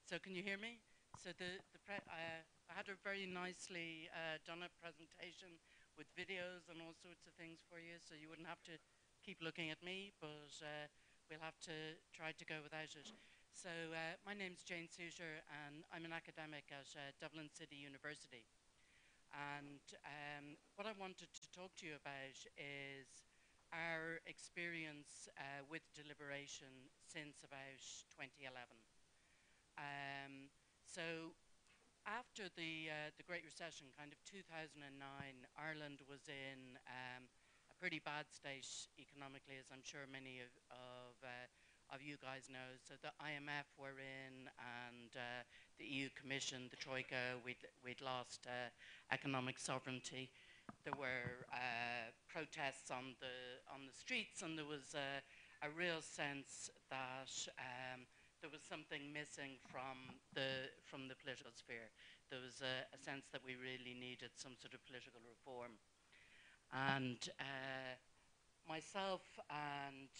So can you hear me? So I had a very nicely done a presentation with videos and all sorts of things for you, so you wouldn't have to keep looking at me, but we'll have to try to go without it. So my name's Jane Souter, and I'm an academic at Dublin City University. And what I wanted to talk to you about is our experience with deliberation since about 2011. Um, so after the Great Recession, kind of 2009, Ireland was in a pretty bad state economically, as I'm sure many of you guys know. So the IMF were in, and the EU Commission, the Troika, we'd lost economic sovereignty. There were protests on the streets, and there was a real sense that there was something missing from the political sphere. There was a sense that we really needed some sort of political reform. And myself and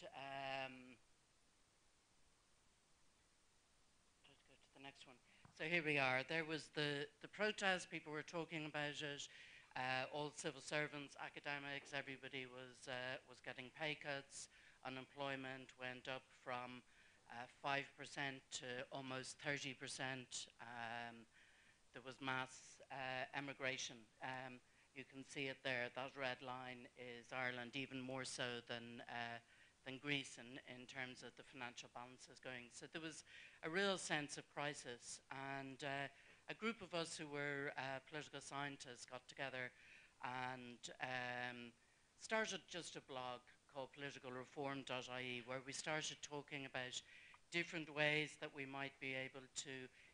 let's go to the next one. So here we are. There was the protest. People were talking about it. All civil servants, academics, everybody was getting pay cuts. Unemployment went up from 5% to almost 30%. There was mass emigration. You can see it there. That red line is Ireland, even more so than Greece in terms of the financial balances going. So there was a real sense of crisis, and a group of us who were political scientists got together and started just a blog called politicalreform.ie, where we started talking about different ways that we might be able to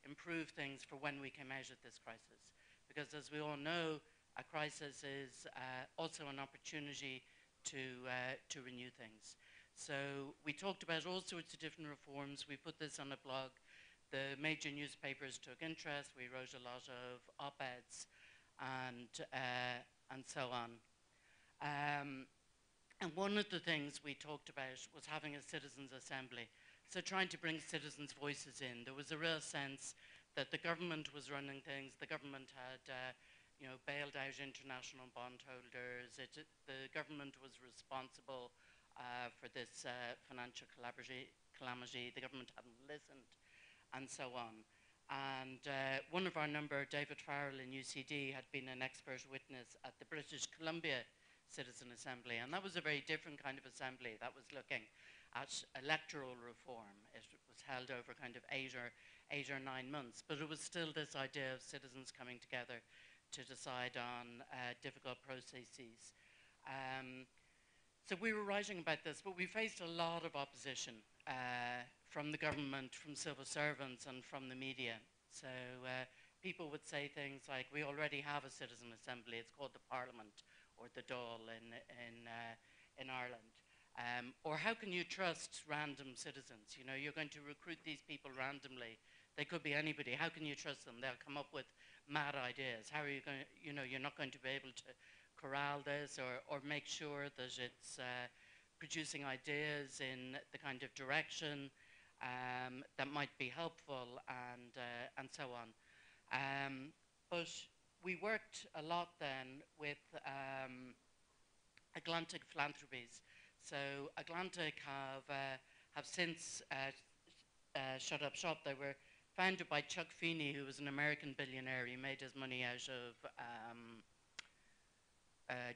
improve things for when we came out of this crisis. Because as we all know, a crisis is also an opportunity to renew things. So we talked about all sorts of different reforms. We put this on a blog. The major newspapers took interest. We wrote a lot of op-eds and so on. And one of the things we talked about was having a citizens' assembly. So trying to bring citizens' voices in. There was a real sense that the government was running things. The government had, bailed out international bondholders. The government was responsible for this financial calamity. The government hadn't listened, and so on. And one of our number, David Farrell in UCD, had been an expert witness at the British Columbia Citizen Assembly, and that was a very different kind of assembly. That was looking at electoral reform. It was held over kind of eight or 9 months, but it was still this idea of citizens coming together to decide on difficult processes. So we were writing about this, but we faced a lot of opposition from the government, from civil servants, and from the media. So people would say things like, we already have a citizen assembly, it's called the Parliament, or the Dáil in Ireland. Or how can you trust random citizens? You know, you're going to recruit these people randomly. They could be anybody. How can you trust them? They'll come up with mad ideas. How are you going to, you're not going to be able to corral this or make sure that it's producing ideas in the kind of direction that might be helpful and so on. But we worked a lot then with Atlantic Philanthropies. So Atlantic have since shut up shop. They were founded by Chuck Feeney, who was an American billionaire. He made his money out of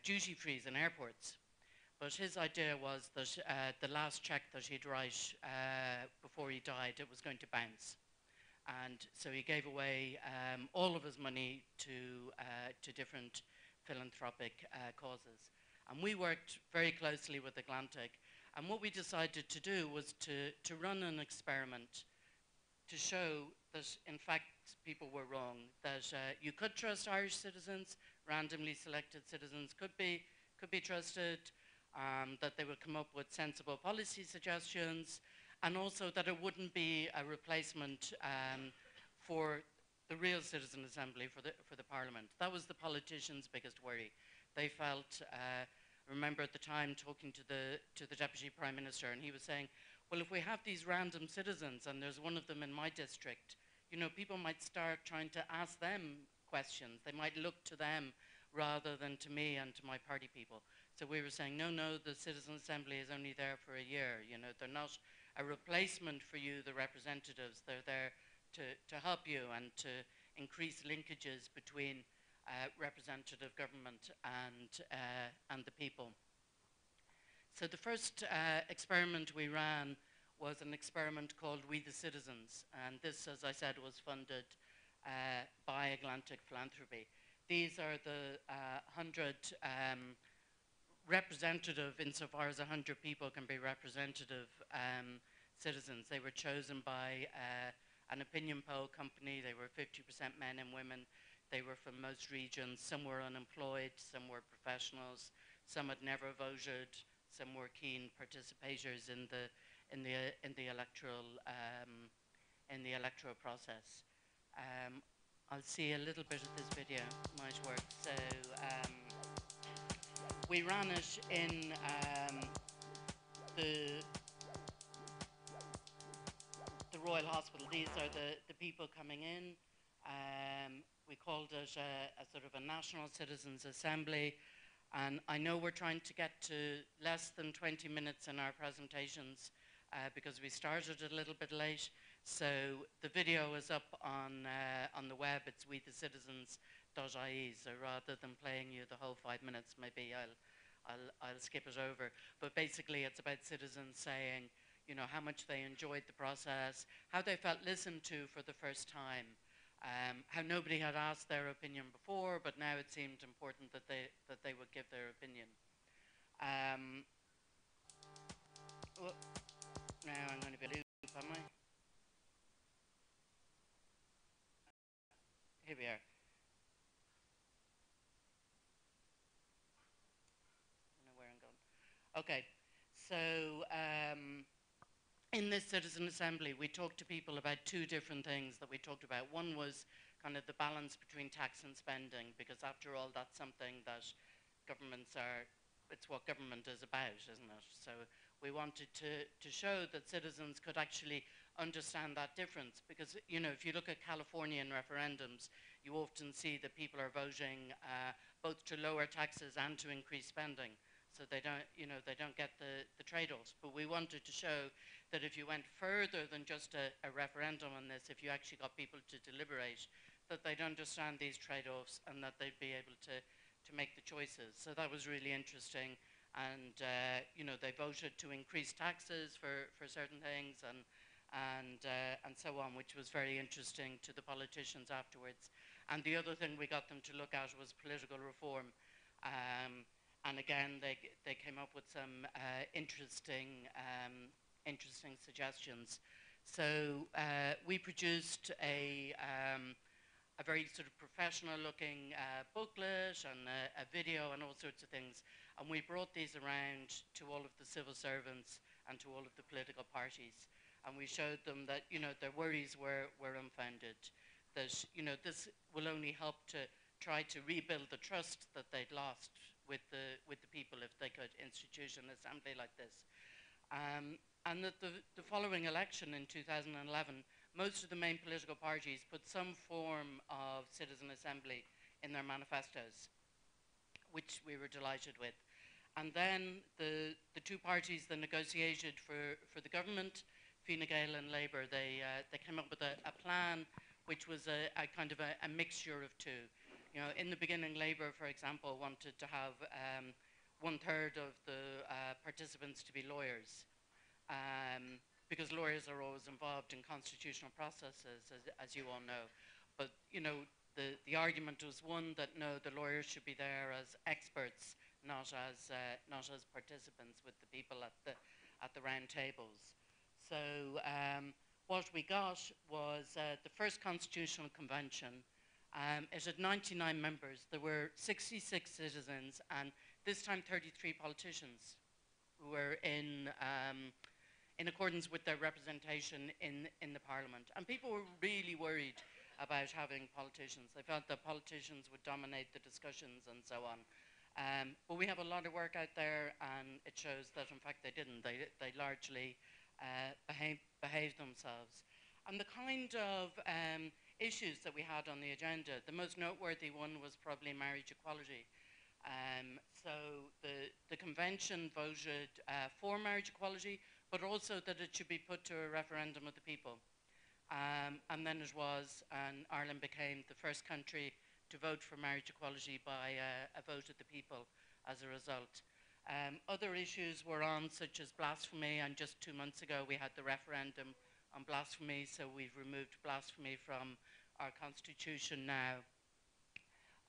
duty-frees in airports. But his idea was that the last check that he'd write before he died, it was going to bounce. And so he gave away all of his money to different philanthropic causes. And we worked very closely with Atlantic. And what we decided to do was to run an experiment to show that, in fact, people were wrong, that you could trust Irish citizens, randomly selected citizens could be trusted, that they would come up with sensible policy suggestions, and also that it wouldn't be a replacement for the real citizen assembly, for the parliament. That was the politicians' biggest worry. They felt, remember at the time talking to the Deputy Prime Minister, and he was saying, well, if we have these random citizens, and there's one of them in my district, people might start trying to ask them questions. They might look to them rather than to me and to my party people. So we were saying, no, no, the Citizen Assembly is only there for a year. They're not a replacement for you, the representatives. They're there to help you and to increase linkages between representative government and the people. So the first experiment we ran was an experiment called We the Citizens, and this, as I said, was funded by Atlantic Philanthropy. These are the 100 representative, insofar as 100 people can be representative citizens. They were chosen by an opinion poll company. They were 50% men and women. They were from most regions. Some were unemployed, some were professionals, some had never voted, some were keen participators in the electoral process. I'll see a little bit of this video, might work. So we ran it in the Royal Hospital. These are the people coming in. We called it a sort of a National Citizens Assembly. And I know we're trying to get to less than 20 minutes in our presentations because we started a little bit late. So the video is up on the web. It's wethecitizens.ie. So rather than playing you the whole 5 minutes, maybe I'll skip it over. But basically, it's about citizens saying, how much they enjoyed the process, how they felt listened to for the first time. How nobody had asked their opinion before, but now it seemed important that they would give their opinion. Oh, now I'm going to be loop, am I? Here we are. I don't know where I'm going. Okay, so in this Citizen Assembly, we talked to people about two different things that we talked about. One was kind of the balance between tax and spending, because after all, that's something that it's what government is about, isn't it? So we wanted to show that citizens could actually understand that difference, because, if you look at Californian referendums, you often see that people are voting both to lower taxes and to increase spending. So they don't get the trade-offs. But we wanted to show that if you went further than just a referendum on this, if you actually got people to deliberate, that they'd understand these trade-offs and that they'd be able to make the choices. So that was really interesting. And they voted to increase taxes for certain things and so on, which was very interesting to the politicians afterwards. And the other thing we got them to look at was political reform. And again, they came up with some interesting suggestions. So we produced a very sort of professional-looking booklet and a video and all sorts of things. And we brought these around to all of the civil servants and to all of the political parties. And we showed them that, their worries were unfounded, that, this will only help to try to rebuild the trust that they'd lost with the people if they could institute an assembly like this. And that the following election in 2011, most of the main political parties put some form of citizen assembly in their manifestos, which we were delighted with. And then the two parties that negotiated for the government, Fine Gael and Labour, they came up with a plan which was a kind of a mixture of two. In the beginning, Labour, for example, wanted to have 1/3 of the participants to be lawyers, because lawyers are always involved in constitutional processes, as you all know. But the argument was one that no, the lawyers should be there as experts, not as participants with the people at the round tables. So what we got was the first constitutional convention. It had 99 members. There were 66 citizens, and this time 33 politicians who were in accordance with their representation in the parliament. And people were really worried about having politicians. They felt that politicians would dominate the discussions and so on. But we have a lot of work out there, and it shows that in fact they didn't. They largely behaved themselves. And the kind of issues that we had on the agenda, the most noteworthy one was probably marriage equality. So the convention voted for marriage equality, but also that it should be put to a referendum of the people. And then it was, and Ireland became the first country to vote for marriage equality by a vote of the people as a result. Other issues were on, such as blasphemy, and just 2 months ago we had the referendum on blasphemy, so we've removed blasphemy from our constitution now.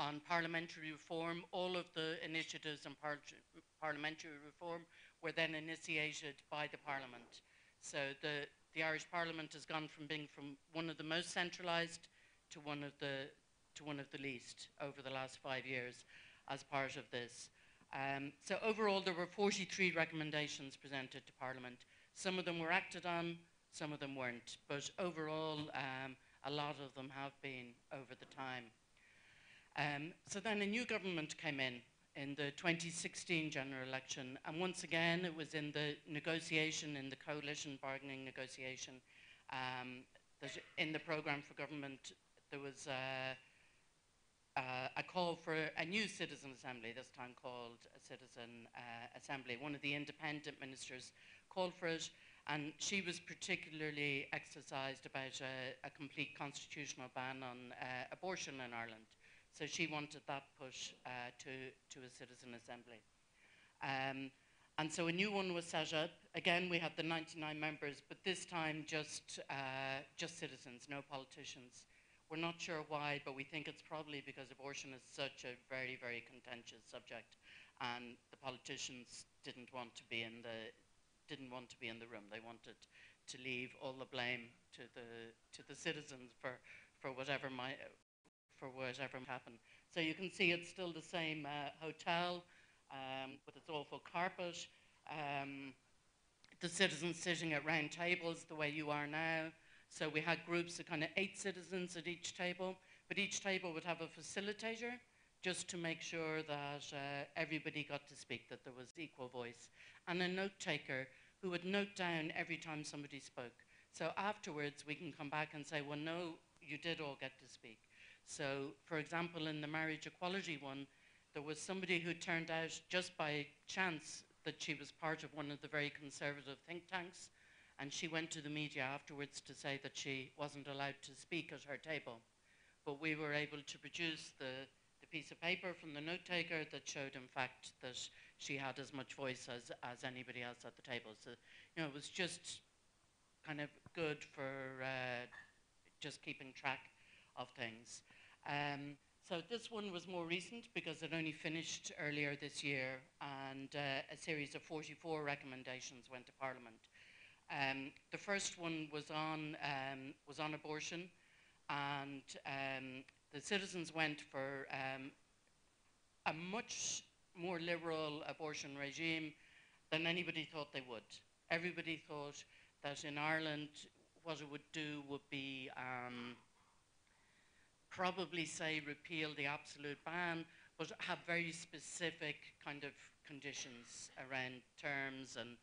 On parliamentary reform, all of the initiatives on parliamentary reform were then initiated by the Parliament. So the Irish Parliament has gone from being one of the most centralised to one of the least over the last 5 years as part of this. So overall, there were 43 recommendations presented to Parliament. Some of them were acted on, some of them weren't, but overall, a lot of them have been over the time. So then a new government came in the 2016 general election, and once again it was in the negotiation, in the coalition bargaining negotiation, in the programme for government there was a call for a new citizen assembly, this time called a citizen assembly. One of the independent ministers called for it, and she was particularly exercised about a complete constitutional ban on abortion in Ireland. So she wanted that push to a citizen assembly. And so a new one was set up. Again, we had the 99 members, but this time just citizens, no politicians. We're not sure why, but we think it's probably because abortion is such a very, very contentious subject, and the politicians didn't want to be in the room. They wanted to leave all the blame to the citizens for whatever might happen. So you can see it's still the same hotel with its awful carpet. The citizens sitting at round tables the way you are now. So we had groups of kind of 8 citizens at each table, but each table would have a facilitator just to make sure that everybody got to speak, that there was equal voice, and a note taker who would note down every time somebody spoke. So afterwards we can come back and say, well, no, you did all get to speak. So, for example, in the marriage equality one, there was somebody who turned out just by chance that she was part of one of the very conservative think tanks, and she went to the media afterwards to say that she wasn't allowed to speak at her table. But we were able to produce the piece of paper from the note taker that showed, in fact, that she had as much voice as anybody else at the table. So, you know, it was just kind of good for just keeping track of things. So this one was more recent because it only finished earlier this year, and a series of 44 recommendations went to Parliament. The first one was on abortion, and the citizens went for a much more liberal abortion regime than anybody thought they would. Everybody thought that in Ireland what it would do would be probably say repeal the absolute ban, but have very specific kind of conditions around terms and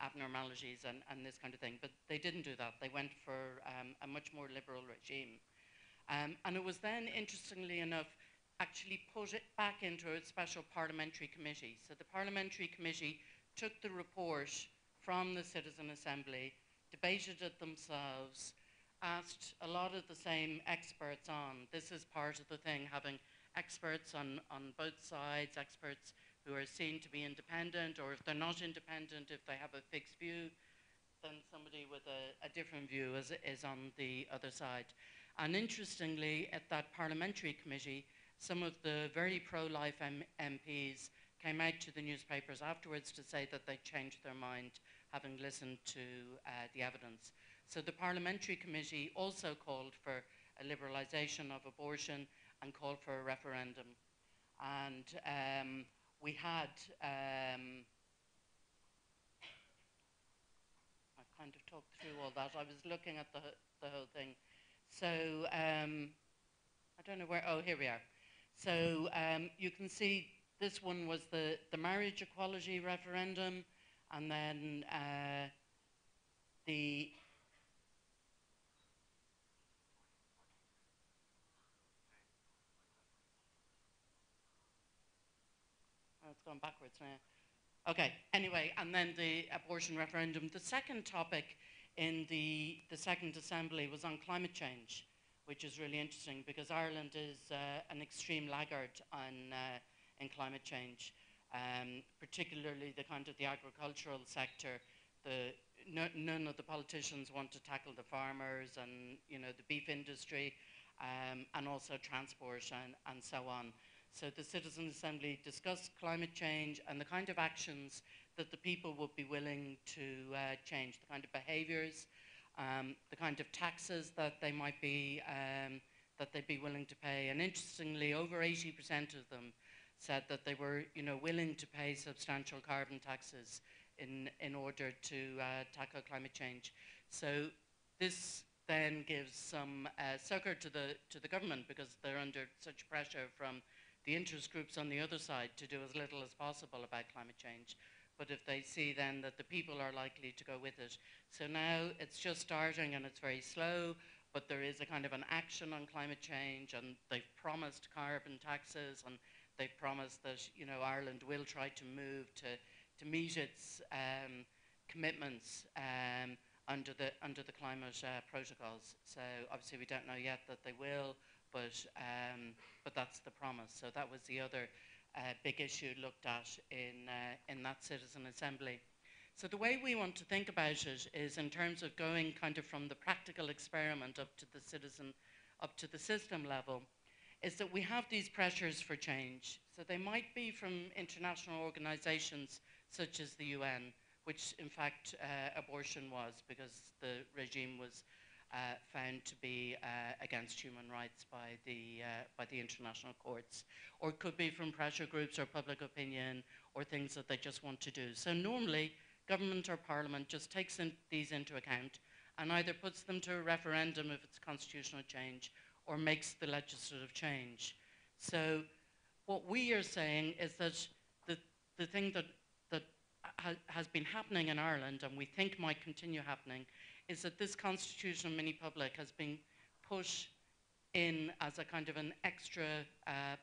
abnormalities and this kind of thing. But they didn't do that. They went for a much more liberal regime. And it was then, interestingly enough, actually put it back into a special parliamentary committee. So the parliamentary committee took the report from the Citizen Assembly, debated it themselves, asked a lot of the same experts on. This is part of the thing, having experts on both sides, experts who are seen to be independent, or if they're not independent, if they have a fixed view, then somebody with a different view is on the other side. And interestingly, at that parliamentary committee, some of the very pro-life MPs came out to the newspapers afterwards to say that they changed their mind, having listened to the evidence. So the parliamentary committee also called for a liberalisation of abortion and called for a referendum. And we had, I kind of talked through all that. I was looking at the whole thing. So I don't know where, oh, here we are. So you can see this one was the marriage equality referendum, and then the it's gone backwards now. Okay, anyway, and then the abortion referendum. The second topic in the second assembly was on climate change, which is really interesting because Ireland is an extreme laggard in climate change, particularly the kind of the agricultural sector. None of the politicians want to tackle the farmers and the beef industry, and also transport and so on. So the Citizen Assembly discussed climate change and the kind of actions that the people would be willing to change, the kind of behaviours, the kind of taxes that they might be that they'd be willing to pay. And interestingly, over 80% of them said that they were willing to pay substantial carbon taxes in order to tackle climate change. So this then gives some succor to the government because they're under such pressure from the interest groups on the other side to do as little as possible about climate change. But if they see then that the people are likely to go with it. So now it's just starting and it's very slow, but there is a kind of an action on climate change, and they've promised carbon taxes, and they've promised that Ireland will try to move to meet its commitments under the climate protocols. So obviously we don't know yet that they will, but that's the promise. So that was the other big issue looked at in that Citizen Assembly. So the way we want to think about it is in terms of going kind of from the practical experiment up to the system level, is that we have these pressures for change. So they might be from international organizations such as the UN, which in fact abortion was, because the regime was found to be against human rights by the international courts. Or it could be from pressure groups or public opinion or things that they just want to do. So normally, government or parliament just takes these into account and either puts them to a referendum if it's constitutional change or makes the legislative change. So what we are saying is that the thing that has been happening in Ireland, and we think might continue happening, is that this constitutional mini-public has been put in as a kind of an extra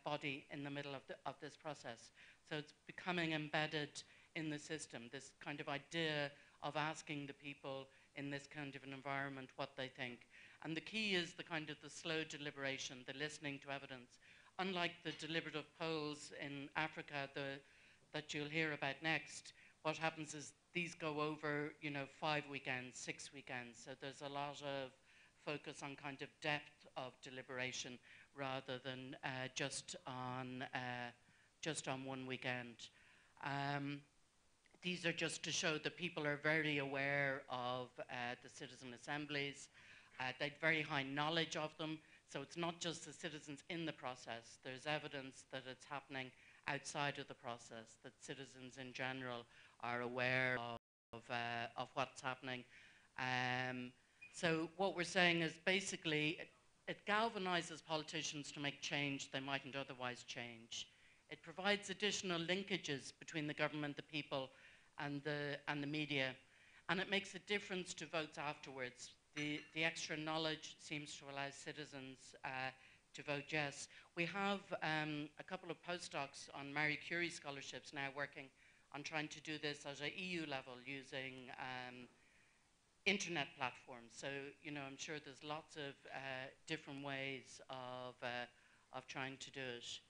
body in the middle of this process. So it's becoming embedded in the system, this kind of idea of asking the people in this kind of an environment what they think. And the key is the kind of the slow deliberation, the listening to evidence. Unlike the deliberative polls in Africa that you'll hear about next, what happens is these go over 5 weekends, 6 weekends. So there's a lot of focus on kind of depth of deliberation rather than just on 1 weekend. These are just to show that people are very aware of the citizen assemblies. They have very high knowledge of them. So it's not just the citizens in the process. There's evidence that it's happening outside of the process, that citizens in general are aware of what's happening. So what we're saying is basically it galvanizes politicians to make change they mightn't otherwise change. It provides additional linkages between the government, the people, and the media. And it makes a difference to votes afterwards. The extra knowledge seems to allow citizens to vote yes. We have a couple of postdocs on Marie Curie scholarships now working on trying to do this at an EU level using internet platforms. So, I'm sure there's lots of different ways of trying to do it.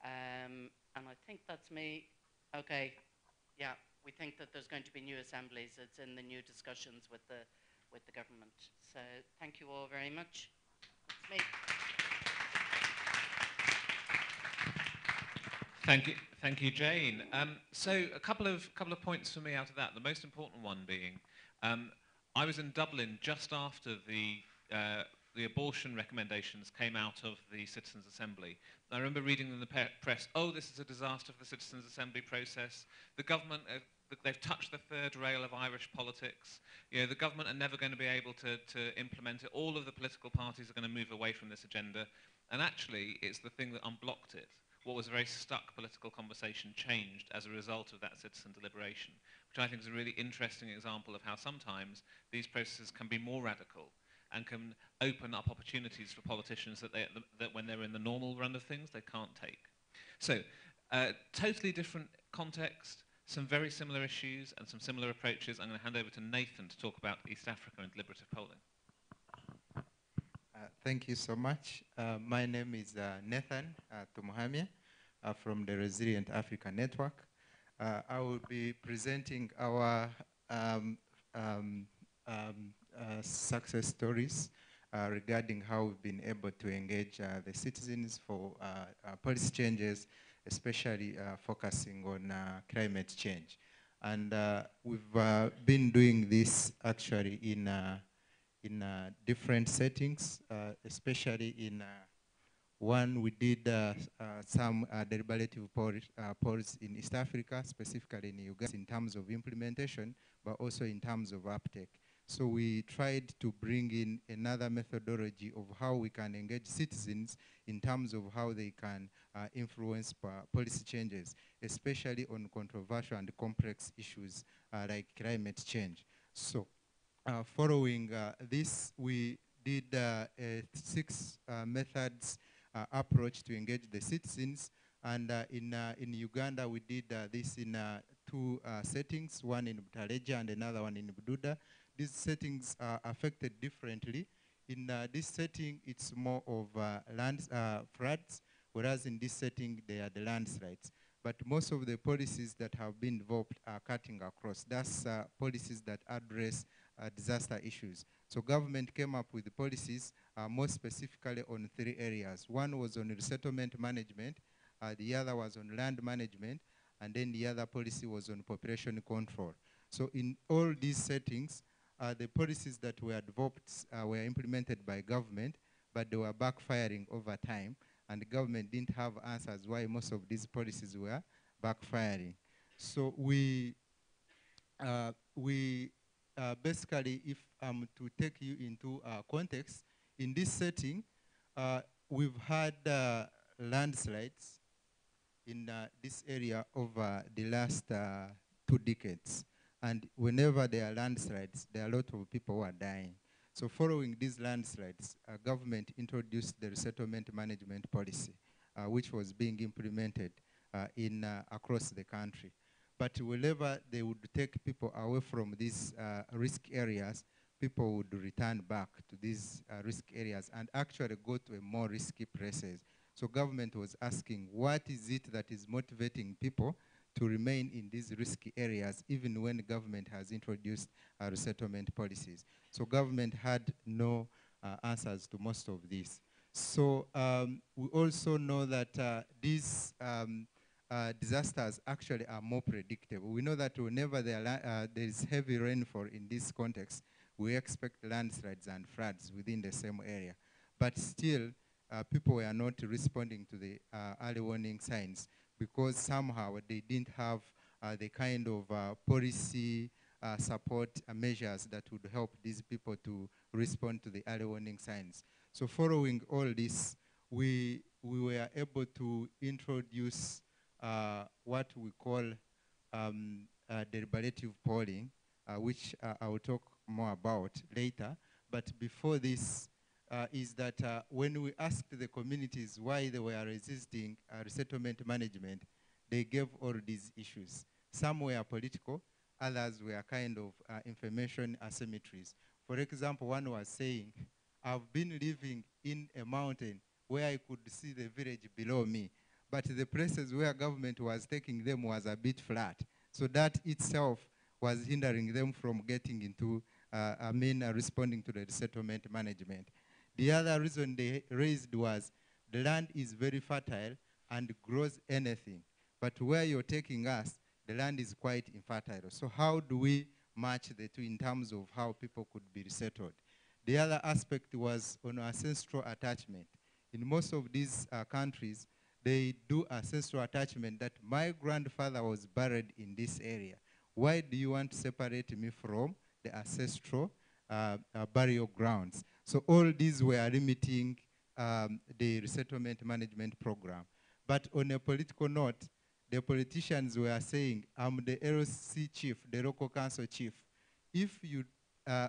And I think that's me. Okay, yeah, we think that there's going to be new assemblies. It's in the new discussions with the government. So thank you all very much. That's me. Thank you, Jane. So a couple of points for me out of that. The most important one being, I was in Dublin just after the abortion recommendations came out of the Citizens' Assembly. I remember reading in the press, oh, this is a disaster for the Citizens' Assembly process. The government, they've touched the third rail of Irish politics. The government are never going to be able to implement it. All of the political parties are going to move away from this agenda. And actually, it's the thing that unblocked it. What was a very stuck political conversation changed as a result of that citizen deliberation, which I think is a really interesting example of how sometimes these processes can be more radical and can open up opportunities for politicians that when they're in the normal run of things, they can't take. So Totally different context, some very similar issues and some similar approaches. I'm going to hand over to Nathan to talk about East Africa and deliberative polling. Thank you so much. My name is Nathan Tumuhamia from the Resilient Africa Network. I will be presenting our success stories regarding how we've been able to engage the citizens for policy changes, especially focusing on climate change. And we've been doing this actually in different settings, especially in one, we did some deliberative polls in East Africa, specifically in Uganda, in terms of implementation, but also in terms of uptake. So we tried to bring in another methodology of how we can engage citizens in terms of how they can influence policy changes, especially on controversial and complex issues like climate change. So following this, we did 6 methods approach to engage the citizens. And in Uganda, we did this in 2 settings, one in Butaleja and another one in Bududa. These settings are affected differently. In this setting, it's more of land floods, whereas in this setting, they are the landslides. But most of the policies that have been developed are cutting across. That's policies that address disaster issues. So government came up with the policies more specifically on 3 areas. One was on resettlement management, the other was on land management, and then the other policy was on population control. So in all these settings, the policies that were developed were implemented by government, but they were backfiring over time, and the government didn't have answers why most of these policies were backfiring. So we basically, if to take you into context, in this setting, we've had landslides in this area over the last 2 decades. And whenever there are landslides, there are a lot of people who are dying. So following these landslides, government introduced the resettlement management policy, which was being implemented across the country. But whenever they would take people away from these risk areas, people would return back to these risk areas and actually go to a more risky places. So government was asking, what is it that is motivating people to remain in these risky areas, even when the government has introduced resettlement policies? So government had no answers to most of this. So we also know that these disasters actually are more predictable. We know that whenever there is heavy rainfall in this context, we expect landslides and floods within the same area. But still, people were not responding to the early warning signs because somehow they didn't have the kind of policy support measures that would help these people to respond to the early warning signs. So following all this, we were able to introduce what we call deliberative polling, which I will talk more about later. But before this is that when we asked the communities why they were resisting resettlement management, they gave all these issues. Some were political, others were kind of information asymmetries. For example, one was saying, I've been living in a mountain where I could see the village below me, but the places where government was taking them was a bit flat. So that itself was hindering them from getting into, responding to the resettlement management. The other reason they raised was the land is very fertile and grows anything. But where you're taking us, the land is quite infertile. So how do we match the two in terms of how people could be resettled? The other aspect was on ancestral attachment. In most of these countries, they do ancestral attachment that my grandfather was buried in this area. Why do you want to separate me from the ancestral burial grounds? So all these were limiting the resettlement management program. But on a political note, the politicians were saying, I'm the LC chief, the local council chief. If you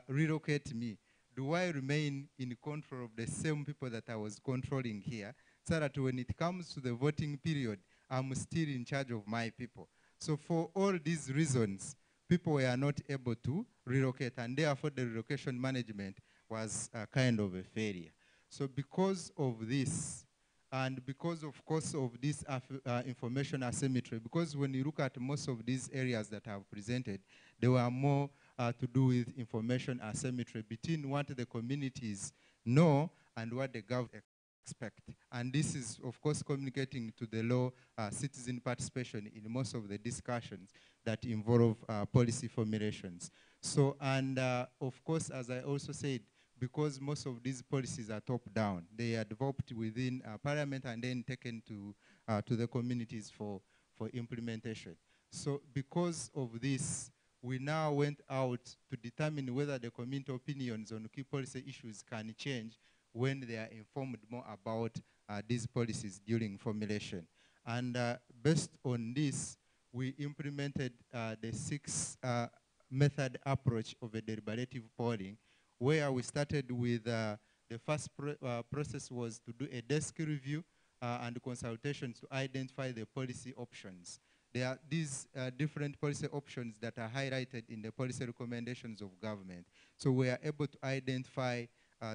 relocate me, do I remain in control of the same people that I was controlling here, so that when it comes to the voting period, I'm still in charge of my people. So for all these reasons, people were not able to relocate, and therefore the relocation management was kind of a failure. So because of this, and because of course of this information asymmetry, because when you look at most of these areas that I've presented, they were more to do with information asymmetry between what the communities know and what the government expect. And this is, of course, communicating to the low citizen participation in most of the discussions that involve policy formulations. So, and of course, as I also said, because most of these policies are top-down, they are developed within Parliament and then taken to the communities for implementation. So because of this, we now went out to determine whether the community opinions on key policy issues can change when they are informed more about these policies during formulation. And based on this, we implemented the six method approach of a deliberative polling, where we started with the first process was to do a desk review and consultations to identify the policy options. There are these different policy options that are highlighted in the policy recommendations of government. So we are able to identify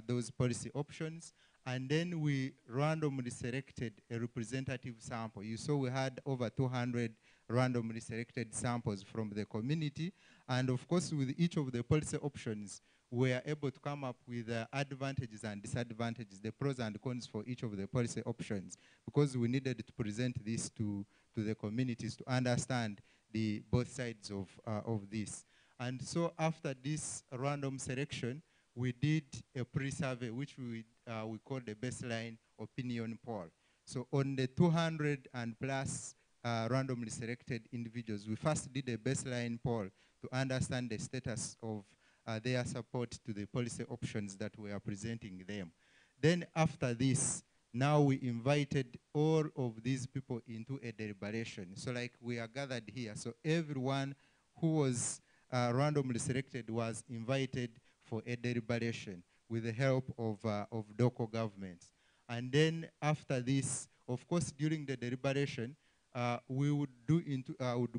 those policy options, and then we randomly selected a representative sample. You saw we had over 200 randomly selected samples from the community, and of course with each of the policy options, we are able to come up with advantages and disadvantages, the pros and cons for each of the policy options, because we needed to present this to the communities to understand the both sides of this. And so after this random selection, we did a pre-survey, which we call the baseline opinion poll. So on the 200 and plus randomly selected individuals, we first did a baseline poll to understand the status of their support to the policy options that we are presenting them. Then after this, now we invited all of these people into a deliberation. So like we are gathered here, so everyone who was randomly selected was invited for a deliberation with the help of local governments. And then after this, of course, during the deliberation, we would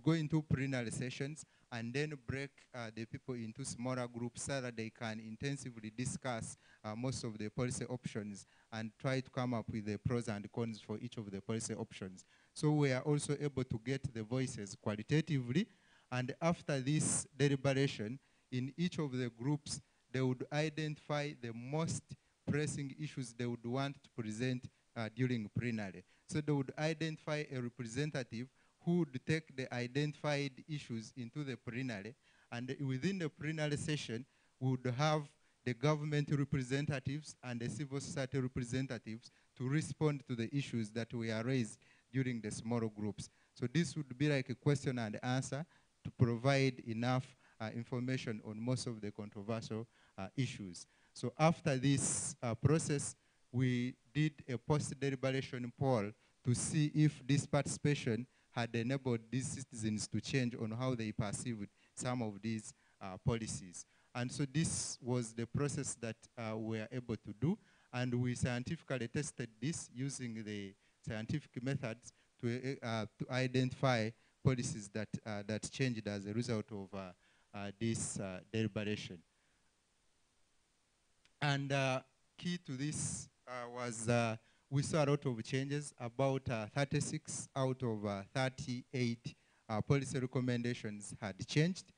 go into plenary sessions and then break the people into smaller groups so that they can intensively discuss most of the policy options and try to come up with the pros and cons for each of the policy options. So we are also able to get the voices qualitatively, and after this deliberation, in each of the groups, they would identify the most pressing issues they would want to present during plenary. So they would identify a representative who would take the identified issues into the plenary, and within the plenary session, we would have the government representatives and the civil society representatives to respond to the issues that were raised during the smaller groups. So this would be like a question and answer to provide enough information on most of the controversial issues. So after this process, we did a post-deliberation poll to see if this participation had enabled these citizens to change on how they perceived some of these policies. And so this was the process that we were able to do, and we scientifically tested this using the scientific methods to identify policies that changed as a result of this deliberation. And key to this was we saw a lot of changes. About 36 out of 38 policy recommendations had changed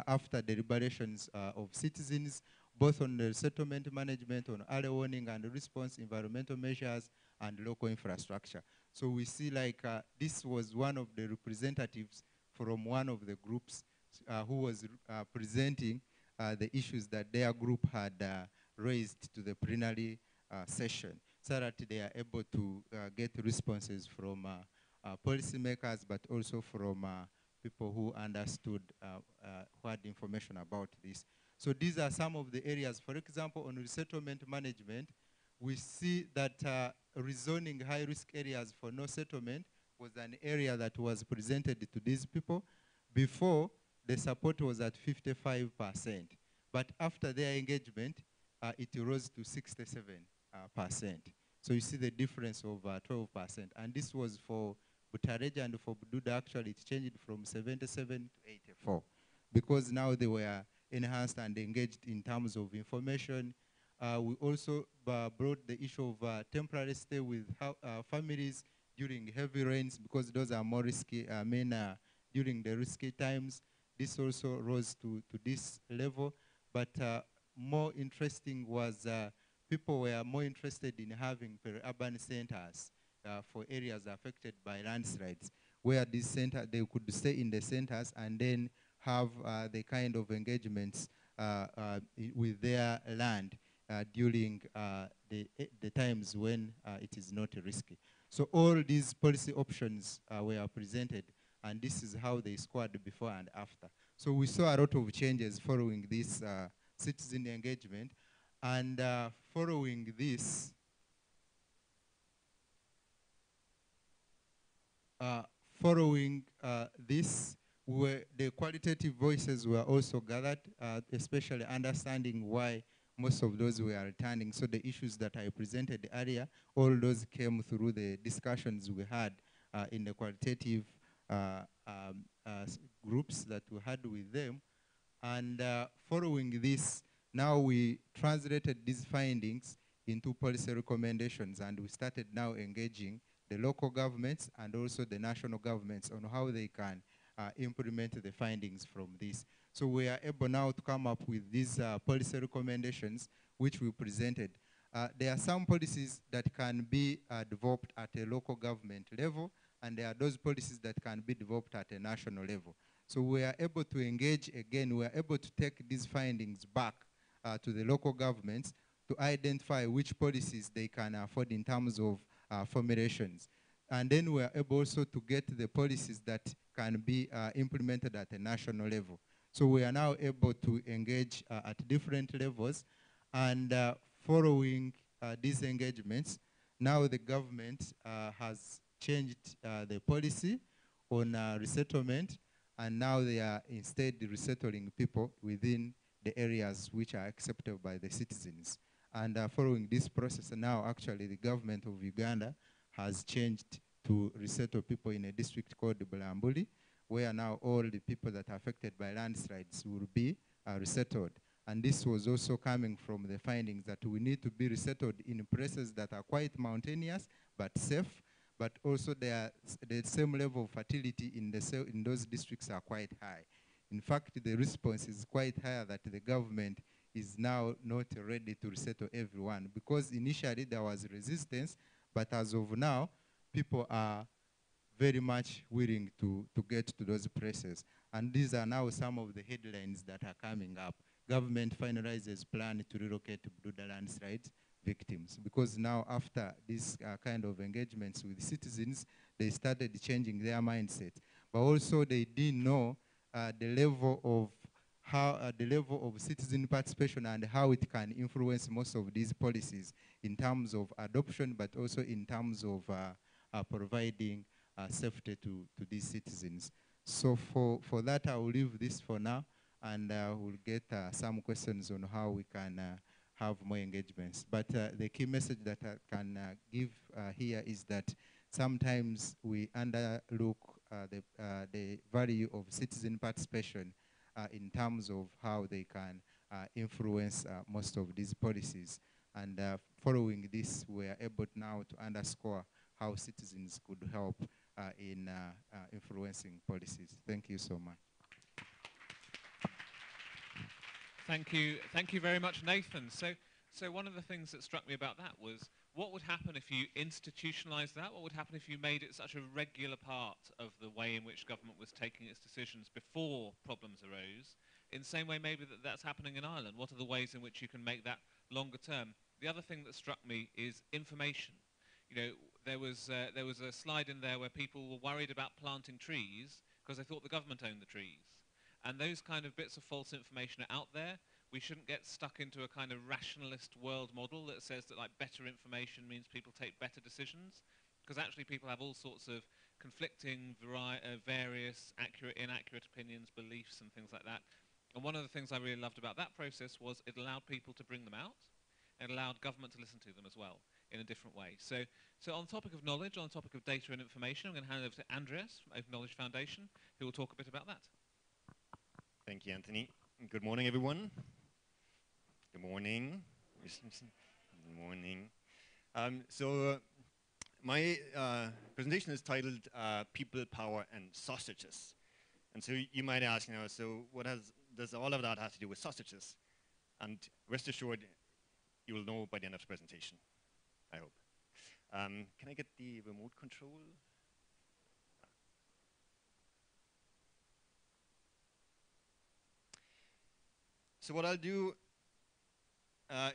after deliberations of citizens, both on the settlement management, on early warning and response, environmental measures, and local infrastructure. So we see like this was one of the representatives from one of the groups who was presenting the issues that their group had raised to the plenary session, so that they are able to get responses from policymakers, but also from people who understood, who had information about this. So these are some of the areas. For example, on resettlement management, we see that rezoning high-risk areas for no settlement was an area that was presented to these people. Before, the support was at 55%. But after their engagement, it rose to 67%. So you see the difference of 12%. And this was for Butareja and for Bududa, actually it changed from 77 to 84 because now they were enhanced and engaged in terms of information. We also brought the issue of temporary stay with families during heavy rains because those are more risky, during the risky times. This also rose to this level, but more interesting was people were more interested in having peri-urban centers for areas affected by landslides, where this center, they could stay in the centers and then have the kind of engagements with their land during the times when it is not risky. So all these policy options were presented, and this is how they scored before and after. So we saw a lot of changes following this citizen engagement, and following this, the qualitative voices were also gathered, especially understanding why most of those were returning. So the issues that I presented earlier, all those came through the discussions we had in the qualitative groups that we had with them. And following this, now we translated these findings into policy recommendations, and we started now engaging the local governments and also the national governments on how they can implement the findings from this. So we are able now to come up with these policy recommendations, which we presented. There are some policies that can be developed at a local government level, and there are those policies that can be developed at a national level. So we are able to engage again, we are able to take these findings back to the local governments to identify which policies they can afford in terms of formulations. And then we are able also to get the policies that can be implemented at a national level. So we are now able to engage at different levels, and following these engagements, now the government has changed the policy on resettlement, and now they are instead resettling people within the areas which are accepted by the citizens. And following this process now, actually the government of Uganda has changed to resettle people in a district called Bulambuli, where now all the people that are affected by landslides will be resettled. And this was also coming from the findings that we need to be resettled in places that are quite mountainous but safe, but also the same level of fertility in those districts are quite high. In fact, the response is quite high that the government is now not ready to resettle everyone, because initially there was resistance, but as of now, people are very much willing to get to those places. And these are now some of the headlines that are coming up. Government finalizes plan to relocate Bududa landslides victims, because now after this kind of engagements with citizens, they started changing their mindset. But also they didn't know the level of citizen participation and how it can influence most of these policies in terms of adoption, but also in terms of providing safety to these citizens. So for that, I will leave this for now, and we'll get some questions on how we can have more engagements. But the key message that I can give here is that sometimes we underlook the value of citizen participation in terms of how they can influence most of these policies. And following this, we are able now to underscore how citizens could help in influencing policies. Thank you so much. Thank you very much, Nathan. So one of the things that struck me about that was, what would happen if you institutionalized that? What would happen if you made it such a regular part of the way in which government was taking its decisions before problems arose? In the same way maybe that's happening in Ireland. What are the ways in which you can make that longer term? The other thing that struck me is information. You know, there was a slide in there where people were worried about planting trees because they thought the government owned the trees. And those kind of bits of false information are out there. We shouldn't get stuck into a kind of rationalist world model that says that like better information means people take better decisions, because actually people have all sorts of conflicting, various accurate, inaccurate opinions, beliefs and things like that. And one of the things I really loved about that process was it allowed people to bring them out. and allowed government to listen to them as well in a different way. So on the topic of knowledge, on the topic of data and information, I'm going to hand over to Andreas from Open Knowledge Foundation, who will talk a bit about that. Thank you, Anthony. Good morning, everyone. Good morning. Good morning. My presentation is titled People, Power, and Sausages. And so you might ask, so what does all of that have to do with sausages? And rest assured, you will know by the end of the presentation, I hope. Can I get the remote control? So what I'll do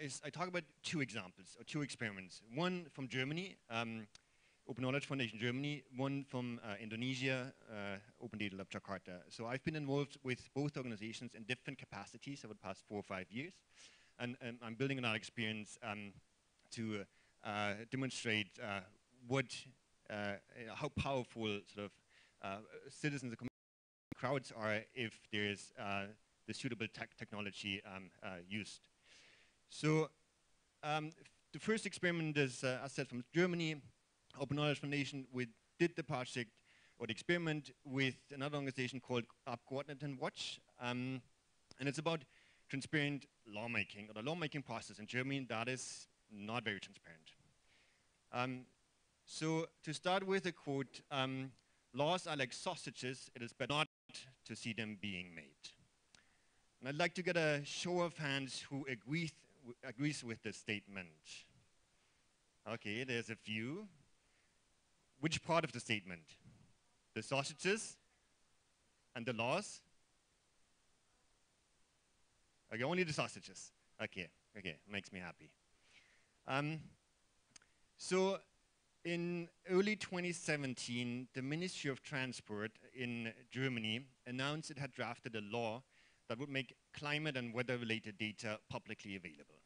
is I talk about two examples, or two experiments. One from Germany, Open Knowledge Foundation Germany, one from Indonesia, Open Data Lab Jakarta. So I've been involved with both organizations in different capacities over the past 4 or 5 years. And I'm building on that experience to demonstrate how powerful sort of citizens and crowds are if there's the suitable technology used. So the first experiment is, as I said, from Germany, Open Knowledge Foundation. We did the project or the experiment with another organization called Abgeordnetenwatch, and it's about transparent lawmaking, or the lawmaking process in Germany that is not very transparent. So to start with a quote, laws are like sausages, it is better not to see them being made. And I'd like to get a show of hands who agrees with this statement. Okay, there's a few. Which part of the statement? The sausages and the laws? Okay, only the sausages. Okay, makes me happy. So in early 2017, the Ministry of Transport in Germany announced it had drafted a law that would make climate and weather-related data publicly available.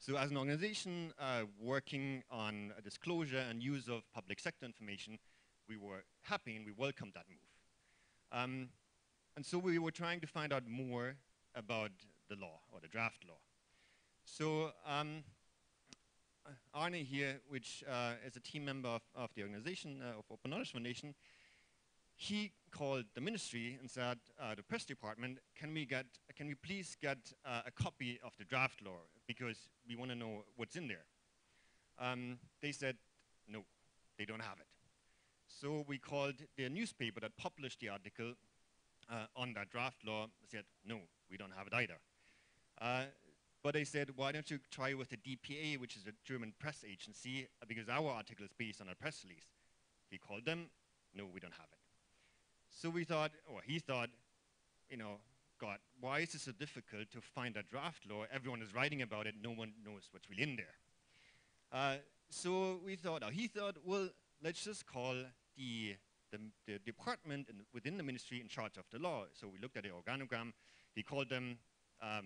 So as an organization working on a disclosure and use of public sector information, we were happy and we welcomed that move. And so we were trying to find out more about the law, or the draft law. So Arne here, which is a team member of the organization, of Open Knowledge Foundation, he called the ministry and said, the press department, can we please get a copy of the draft law, because we want to know what's in there. They said, no, they don't have it. So we called the newspaper that published the article on that draft law, said, no, we don't have it either. But they said, why don't you try with the DPA, which is a German press agency, because our article is based on a press release. He called them, no, we don't have it. So we thought, or he thought, God, why is it so difficult to find a draft law? Everyone is writing about it, no one knows what's really in there. So we thought, or he thought, well, let's just call the department within the ministry in charge of the law. So we looked at the organogram, he called them,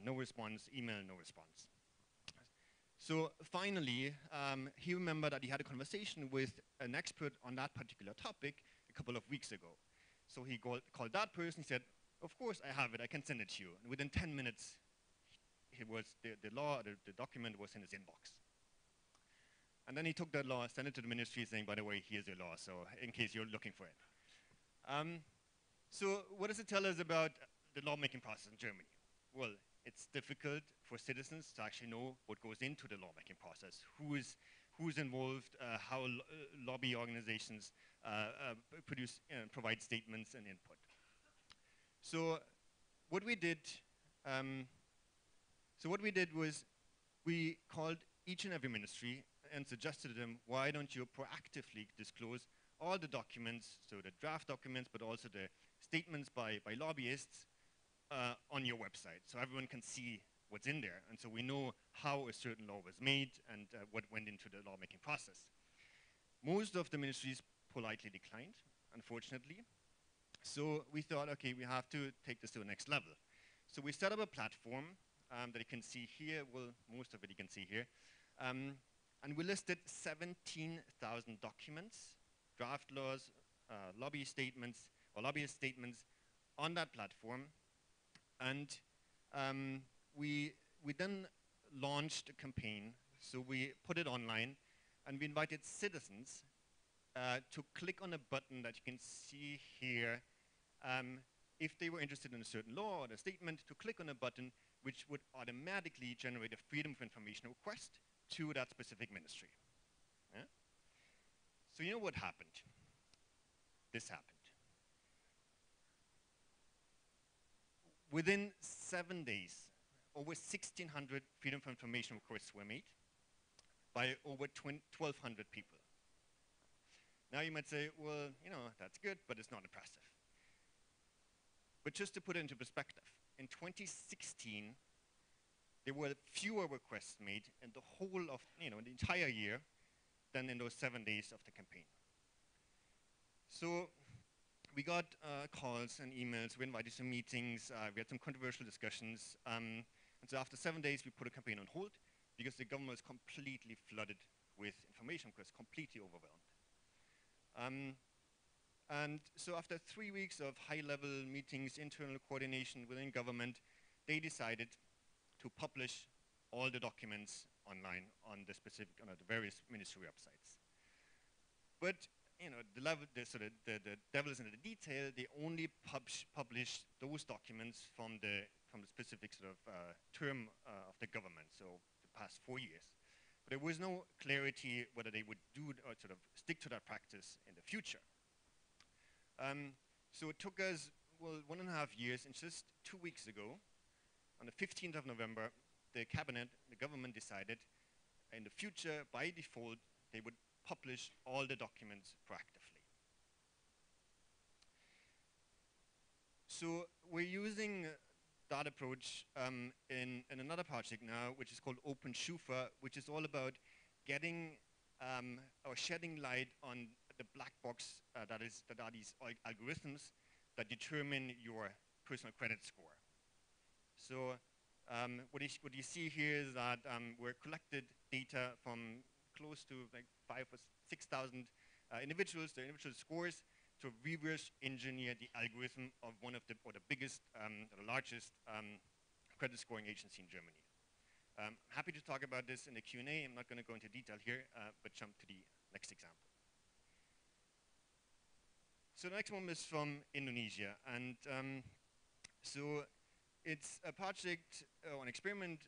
no response, email, no response. So finally, he remembered that he had a conversation with an expert on that particular topic a couple of weeks ago. So he called that person, he said, of course I have it, I can send it to you. And within 10 minutes, the document was in his inbox. And then he took that law, sent it to the ministry saying, by the way, here's your law, so in case you're looking for it. So what does it tell us about the lawmaking process in Germany? Well, it's difficult for citizens to actually know what goes into the lawmaking process, who's involved, how lobby organizations provide statements and input. So what we did was we called each and every ministry and suggested to them, why don't you proactively disclose all the documents, so the draft documents, but also the statements by lobbyists on your website, so everyone can see what's in there. And so we know how a certain law was made and what went into the lawmaking process. Most of the ministries politely declined, unfortunately. So we thought, okay, we have to take this to the next level. So we set up a platform that you can see here, well, most of it you can see here. And we listed 17,000 documents, draft laws, lobbyist statements on that platform. And we then launched a campaign. So we put it online, and we invited citizens to click on a button that you can see here if they were interested in a certain law or a statement, to click on a button which would automatically generate a Freedom of Information request to that specific ministry. Yeah? So you know what happened? This happened. Within 7 days, over 1,600 Freedom of Information requests were made by over 1,200 people. Now you might say, well, you know, that's good, but it's not impressive. But just to put it into perspective, in 2016, there were fewer requests made in the whole of, the entire year than in those 7 days of the campaign. So we got calls and emails, we invited to meetings, we had some controversial discussions. And so after 7 days, we put a campaign on hold because the government was completely flooded with information requests, completely overwhelmed. And so after 3 weeks of high-level meetings, internal coordination within government, they decided to publish all the documents online on the various ministry websites. But the devil is in the detail. They only publish those documents from the specific term of the government, so the past 4 years. But there was no clarity whether they would do or stick to that practice in the future. So it took us, 1.5 years, and just 2 weeks ago, on the 15th of November, the government decided in the future, by default, they would publish all the documents proactively. So we're using that approach in another project now, which is called OpenSchufa, which is all about getting or shedding light on the black box that are these algorithms that determine your personal credit score. So what you see here is that we're collected data from close to like 5,000 or 6,000 individuals, their individual scores, to reverse engineer the algorithm of one of the biggest, the largest credit scoring agency in Germany. Happy to talk about this in the Q&A. I'm not going to go into detail here, but jump to the next example. So the next one is from Indonesia, and so it's a project or an experiment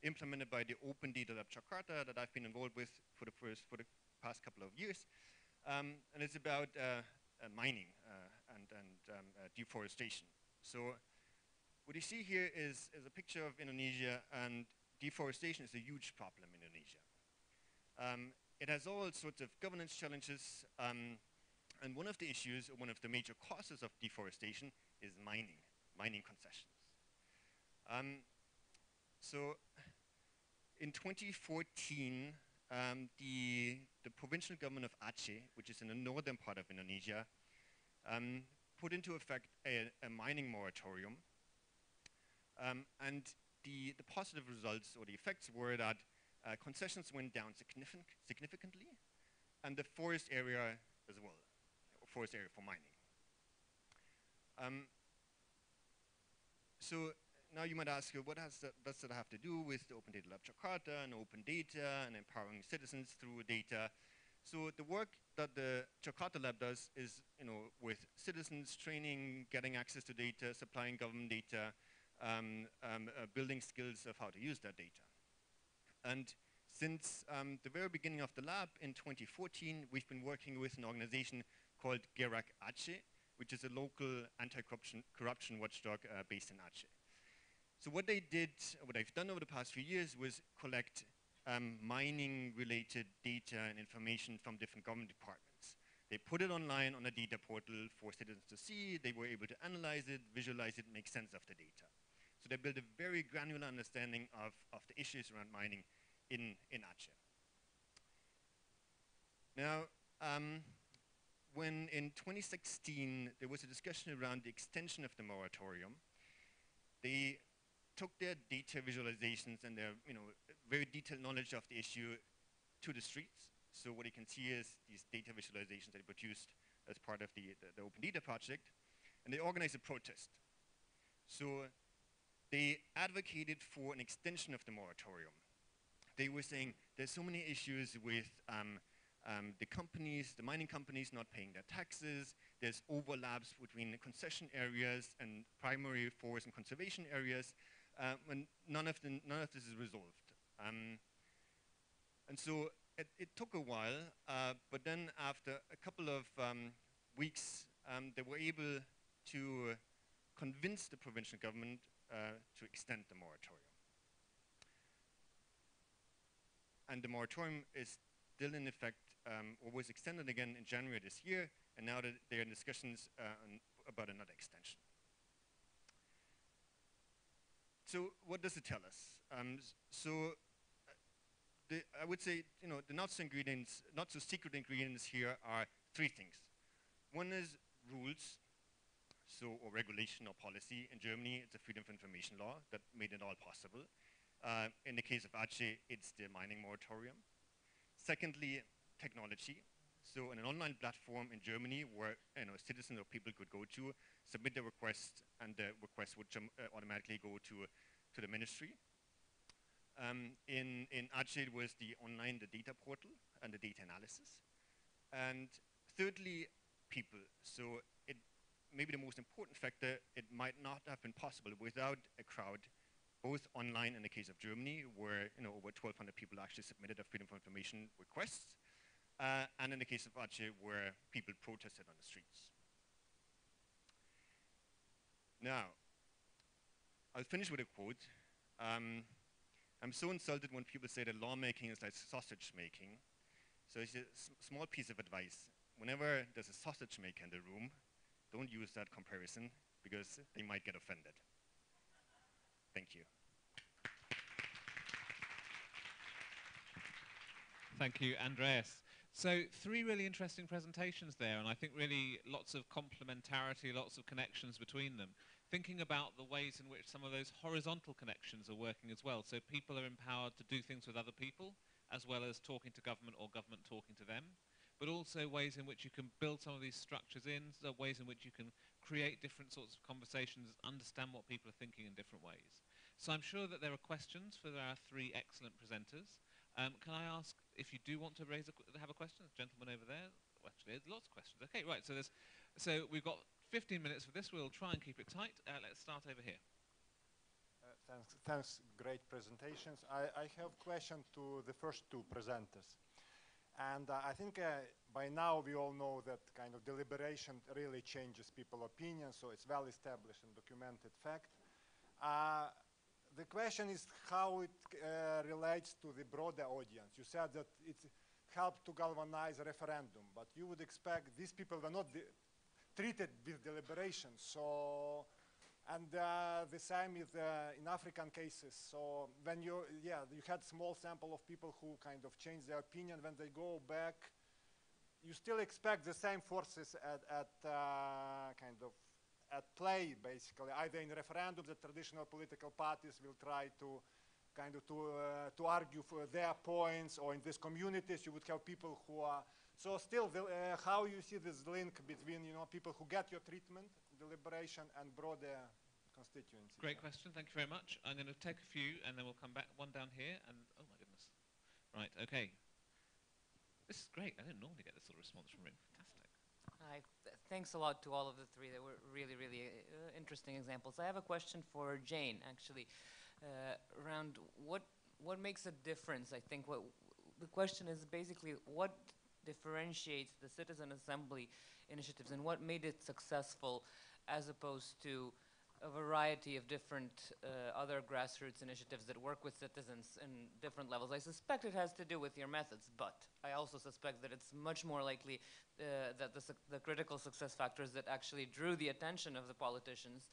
implemented by the Open Data Lab Jakarta that I've been involved with for the past couple of years, and it's about mining and deforestation. So what you see here is a picture of Indonesia, and deforestation is a huge problem in Indonesia. It has all sorts of governance challenges. And one of the issues, or one of the major causes of deforestation is mining concessions. So in 2014, the provincial government of Aceh, which is in the northern part of Indonesia, put into effect a mining moratorium. And the positive results or the effects were that concessions went down significantly, and the forest area as well. Forest area for mining. So now you might ask, what does that have to do with the Open Data Lab Jakarta and open data and empowering citizens through data? So the work that the Jakarta Lab does is, with citizens training, getting access to data, supplying government data, building skills of how to use that data. And since the very beginning of the lab in 2014, we've been working with an organization called Gerak Aceh, which is a local anti-corruption watchdog based in Aceh. So what they've done over the past few years was collect mining-related data and information from different government departments. They put it online on a data portal for citizens to see. They were able to analyze it, visualize it, make sense of the data. So they built a very granular understanding of the issues around mining in Aceh. Now, when in 2016 there was a discussion around the extension of the moratorium, they took their data visualizations and their very detailed knowledge of the issue to the streets. So what you can see is these data visualizations that they produced as part of the Open Data project, and they organized a protest. So they advocated for an extension of the moratorium. They were saying there's so many issues with the companies, the mining companies not paying their taxes. There's overlaps between the concession areas and primary forest and conservation areas, and none of this is resolved. And so it took a while, but then after a couple of weeks, they were able to convince the provincial government to extend the moratorium. And the moratorium is still in effect, or was extended again in January this year, and now that they're in discussions about another extension. So what does it tell us? I would say, the not so secret ingredients here are three things. One is rules, or regulation or policy. In Germany, it's a freedom of information law that made it all possible. In the case of Aceh, it's the mining moratorium. Secondly, technology. So in an online platform in Germany where citizens or people could go to, submit their request, and the request would automatically go to the ministry. In Aceh, it was the data portal and the data analysis. And thirdly, people. So maybe the most important factor, it might not have been possible without a crowd, both online in the case of Germany, where over 1,200 people actually submitted a freedom of information requests, and in the case of Aceh, where people protested on the streets. Now, I'll finish with a quote. I'm so insulted when people say that lawmaking is like sausage making. So it's a small piece of advice. Whenever there's a sausage maker in the room, don't use that comparison because they might get offended. Thank you. Thank you, Andreas. So 3 really interesting presentations there, and I think really lots of complementarity, lots of connections between them. Thinking about the ways in which some of those horizontal connections are working as well. So people are empowered to do things with other people, as well as talking to government or government talking to them. But also ways in which you can build some of these structures in, so ways in which you can create different sorts of conversations, understand what people are thinking in different ways. So I'm sure that there are questions for our 3 excellent presenters. Can I ask if you do want to have a question? The gentleman over there. Well, actually, there's lots of questions. Okay, right. So we've got 15 minutes for this. We'll try and keep it tight. Let's start over here. Thanks. Great presentations. I have a question to the first 2 presenters. And I think by now we all know that kind of deliberation really changes people's opinions, so it's well established and documented fact. The question is how it relates to the broader audience. You said that it helped to galvanize a referendum, but you would expect these people were not treated with deliberation. So, and the same is in African cases. So when you had small sample of people who kind of changed their opinion. When they go back, you still expect the same forces at play, basically. Either in referendums, the traditional political parties will try to to argue for their points, or in these communities you would have people who are, so still how you see this link between people who get your treatment, deliberation, and broader constituencies? Great question, thank you very much. I'm going to take a few and then we'll come back, one down here, and oh my goodness. Right, okay. This is great, I didn't normally get this sort of response from Rim, fantastic. Hi, thanks a lot to all of the 3. They were really, really interesting examples. I have a question for Jane, actually, around what makes a difference. I think the question is basically what differentiates the citizen assembly initiatives and what made it successful as opposed to a variety of different other grassroots initiatives that work with citizens in different levels. I suspect it has to do with your methods, but I also suspect that it's much more likely that the critical success factors that actually drew the attention of the politicians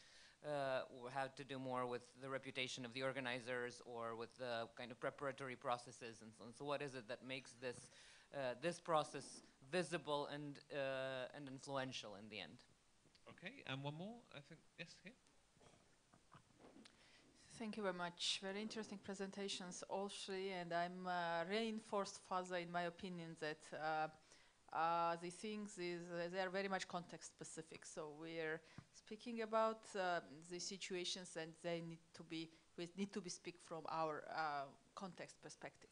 had to do more with the reputation of the organizers or with the kind of preparatory processes and so on. So what is it that makes this process visible and influential in the end? Okay, and one more, I think, yes, here. Thank you very much. Very interesting presentations, all 3, and I'm reinforced further in my opinion that the things they are very much context specific. So we're speaking about the situations, and they need to be, we need to be speak from our context perspective.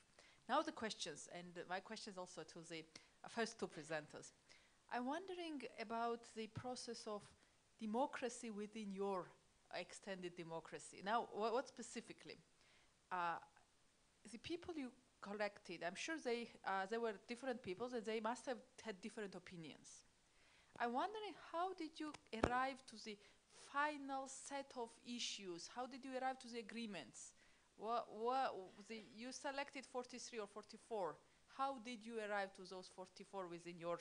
Now the questions, and my questions also to the first two presenters. I'm wondering about the process of democracy within your extended democracy. Now, what specifically? The people you collected, I'm sure they were different people, and they must have had different opinions. I'm wondering, how did you arrive to the final set of issues? How did you arrive to the agreements? You selected 43 or 44. How did you arrive to those 44 within your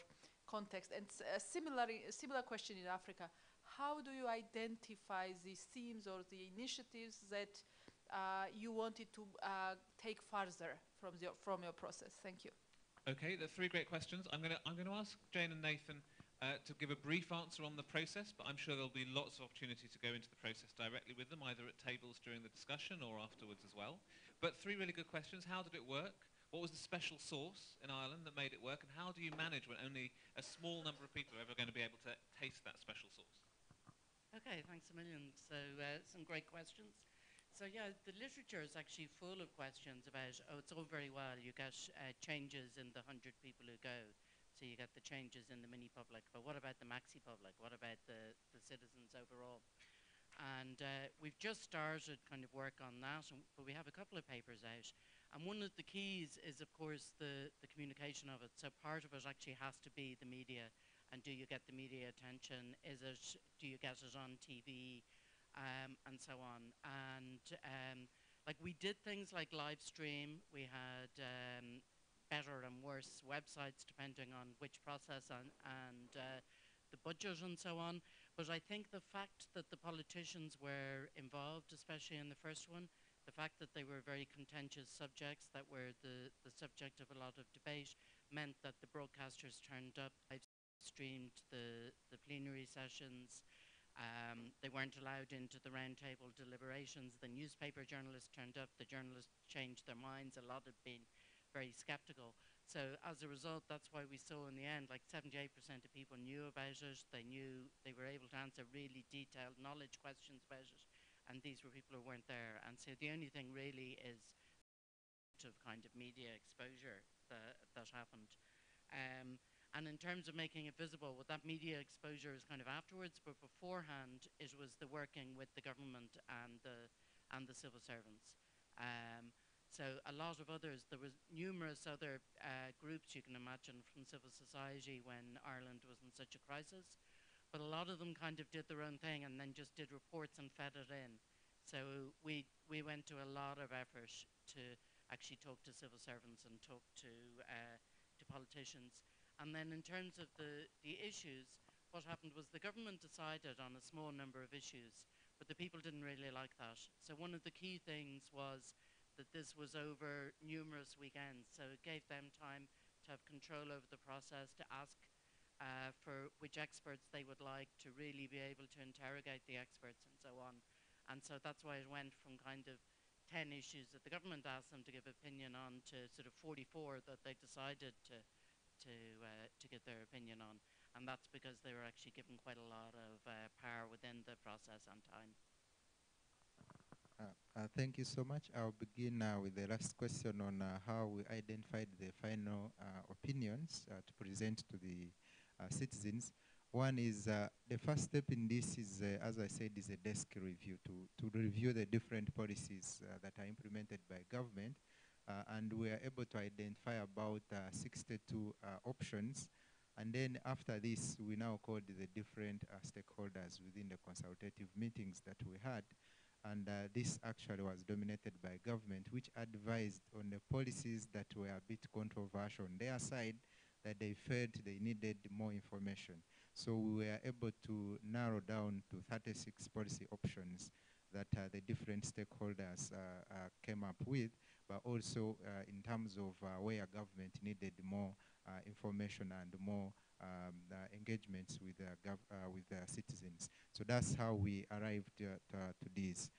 context? And a similar question in Africa. How do you identify these themes or the initiatives that you wanted to take further from your process? Thank you. Okay, there are three great questions. I'm going to ask Jane and Nathan to give a brief answer on the process, but I'm sure there'll be lots of opportunity to go into the process directly with them, either at tables during the discussion or afterwards as well. But three really good questions. How did it work? What was the special sauce in Ireland that made it work? And how do you manage when only a small number of people are ever going to be able to taste that special sauce? Okay, thanks a million. So some great questions. So yeah, the literature is actually full of questions about, oh, it's all very well, you get changes in the 100 people who go. So you get the changes in the mini public, but what about the maxi public? What about the citizens overall? And we've just started kind of work on that, but we have a couple of papers out. And one of the keys is, of course, the communication of it. So part of it actually has to be the media. And do you get the media attention? Do you get it on TV? And so on. And like we did things like live stream. We had better and worse websites depending on which process and the budget and so on. But I think the fact that the politicians were involved, especially in the first one, the fact that they were very contentious subjects that were the subject of a lot of debate, meant that the broadcasters turned up, live streamed the plenary sessions. They weren't allowed into the roundtable deliberations. The newspaper journalists turned up. The journalists changed their minds. A lot had been very skeptical. So as a result, that's why we saw in the end, like 78% of people knew about it. They were able to answer really detailed knowledge questions about it. And these were people who weren't there. And so the only thing really is of kind of media exposure that happened. And in terms of making it visible, well, that media exposure is kind of afterwards, but beforehand, it was the working with the government and the civil servants. So a lot of others, there was numerous other groups you can imagine from civil society when Ireland was in such a crisis, but a lot of them kind of did their own thing and then just did reports and fed it in. So we went to a lot of effort to actually talk to civil servants and talk to politicians. And then in terms of the issues, what happened was the government decided on a small number of issues, but the people didn't really like that. So one of the key things was that this was over numerous weekends, so it gave them time to have control over the process, to ask for which experts they would like, to really be able to interrogate the experts and so on. And so that's why it went from kind of 10 issues that the government asked them to give opinion on to sort of 44 that they decided to give their opinion on. And that's because they were actually given quite a lot of power within the process and time. Thank you so much. I'll begin with the last question on how we identified the final opinions to present to the citizens. One is the first step in this is, as I said, is a desk review to review the different policies that are implemented by government. And we are able to identify about 62 options. And then after this, we now called the different stakeholders within the consultative meetings that we had. And this actually was dominated by government, which advised on the policies that were a bit controversial on their side, that they felt they needed more information. So we were able to narrow down to 36 policy options that the different stakeholders came up with, but also in terms of where government needed more information and more engagements with citizens. So that's how we arrived to this.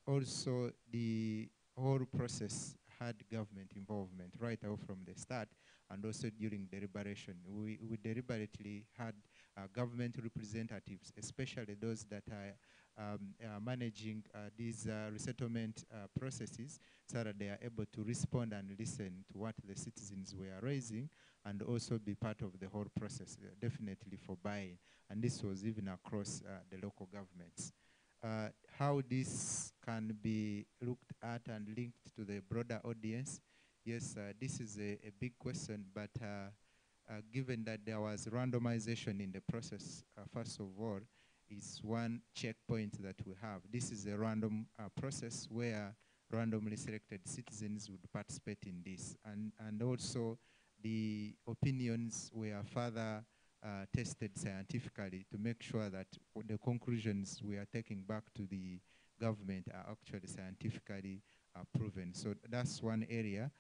Also, the whole process had government involvement right out from the start, and also during deliberation. We deliberately had government representatives, especially those that are managing these resettlement processes, so that they are able to respond and listen to what the citizens were raising and also be part of the whole process, definitely for buying. And this was even across the local governments. How this can be looked at and linked to the broader audience, yes, this is a big question, but given that there was randomization in the process, first of all, is one checkpoint that we have. This is a random process where randomly selected citizens would participate in this. And also the opinions were further tested scientifically to make sure that the conclusions we are taking back to the government are actually scientifically proven. So that's one area.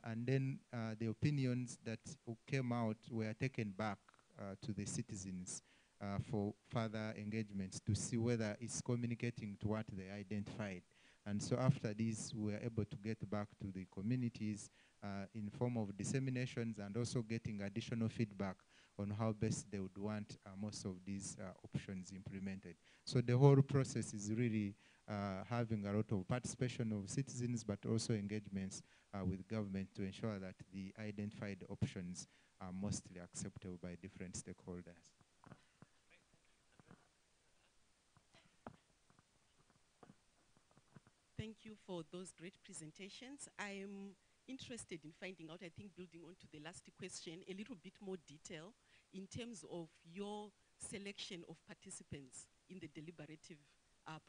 And then the opinions that came out were taken back to the citizens for further engagements to see whether it's communicating to what they identified. And so after this, we were able to get back to the communities in form of disseminations and also getting additional feedback on how best they would want most of these options implemented. So the whole process is really having a lot of participation of citizens, but also engagements with government to ensure that the identified options are mostly acceptable by different stakeholders. Thank you for those great presentations. I am interested in finding out, I think building on to the last question, a little bit more detail in terms of your selection of participants in the deliberative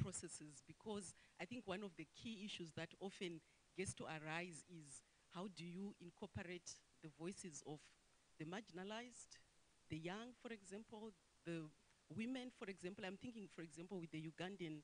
processes, because I think one of the key issues that often gets to arise is how do you incorporate the voices of the marginalized, the young, for example, the women, for example. I'm thinking, for example, with the Ugandan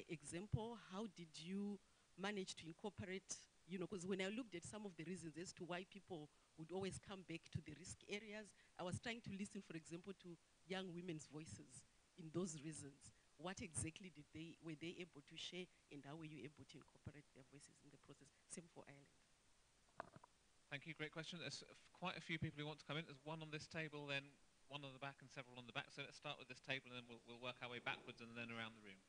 example, how did you manage to incorporate, you know, because when I looked at some of the reasons as to why people would always come back to the risk areas, I was trying to listen, for example, to young women's voices in those reasons. What exactly were they able to share, and how were you able to incorporate their voices in the process? Same for Ireland. Thank you, great question. There's quite a few people who want to come in. There's one on this table, then one on the back and several on the back. So let's start with this table and then we'll work our way backwards and then around the room.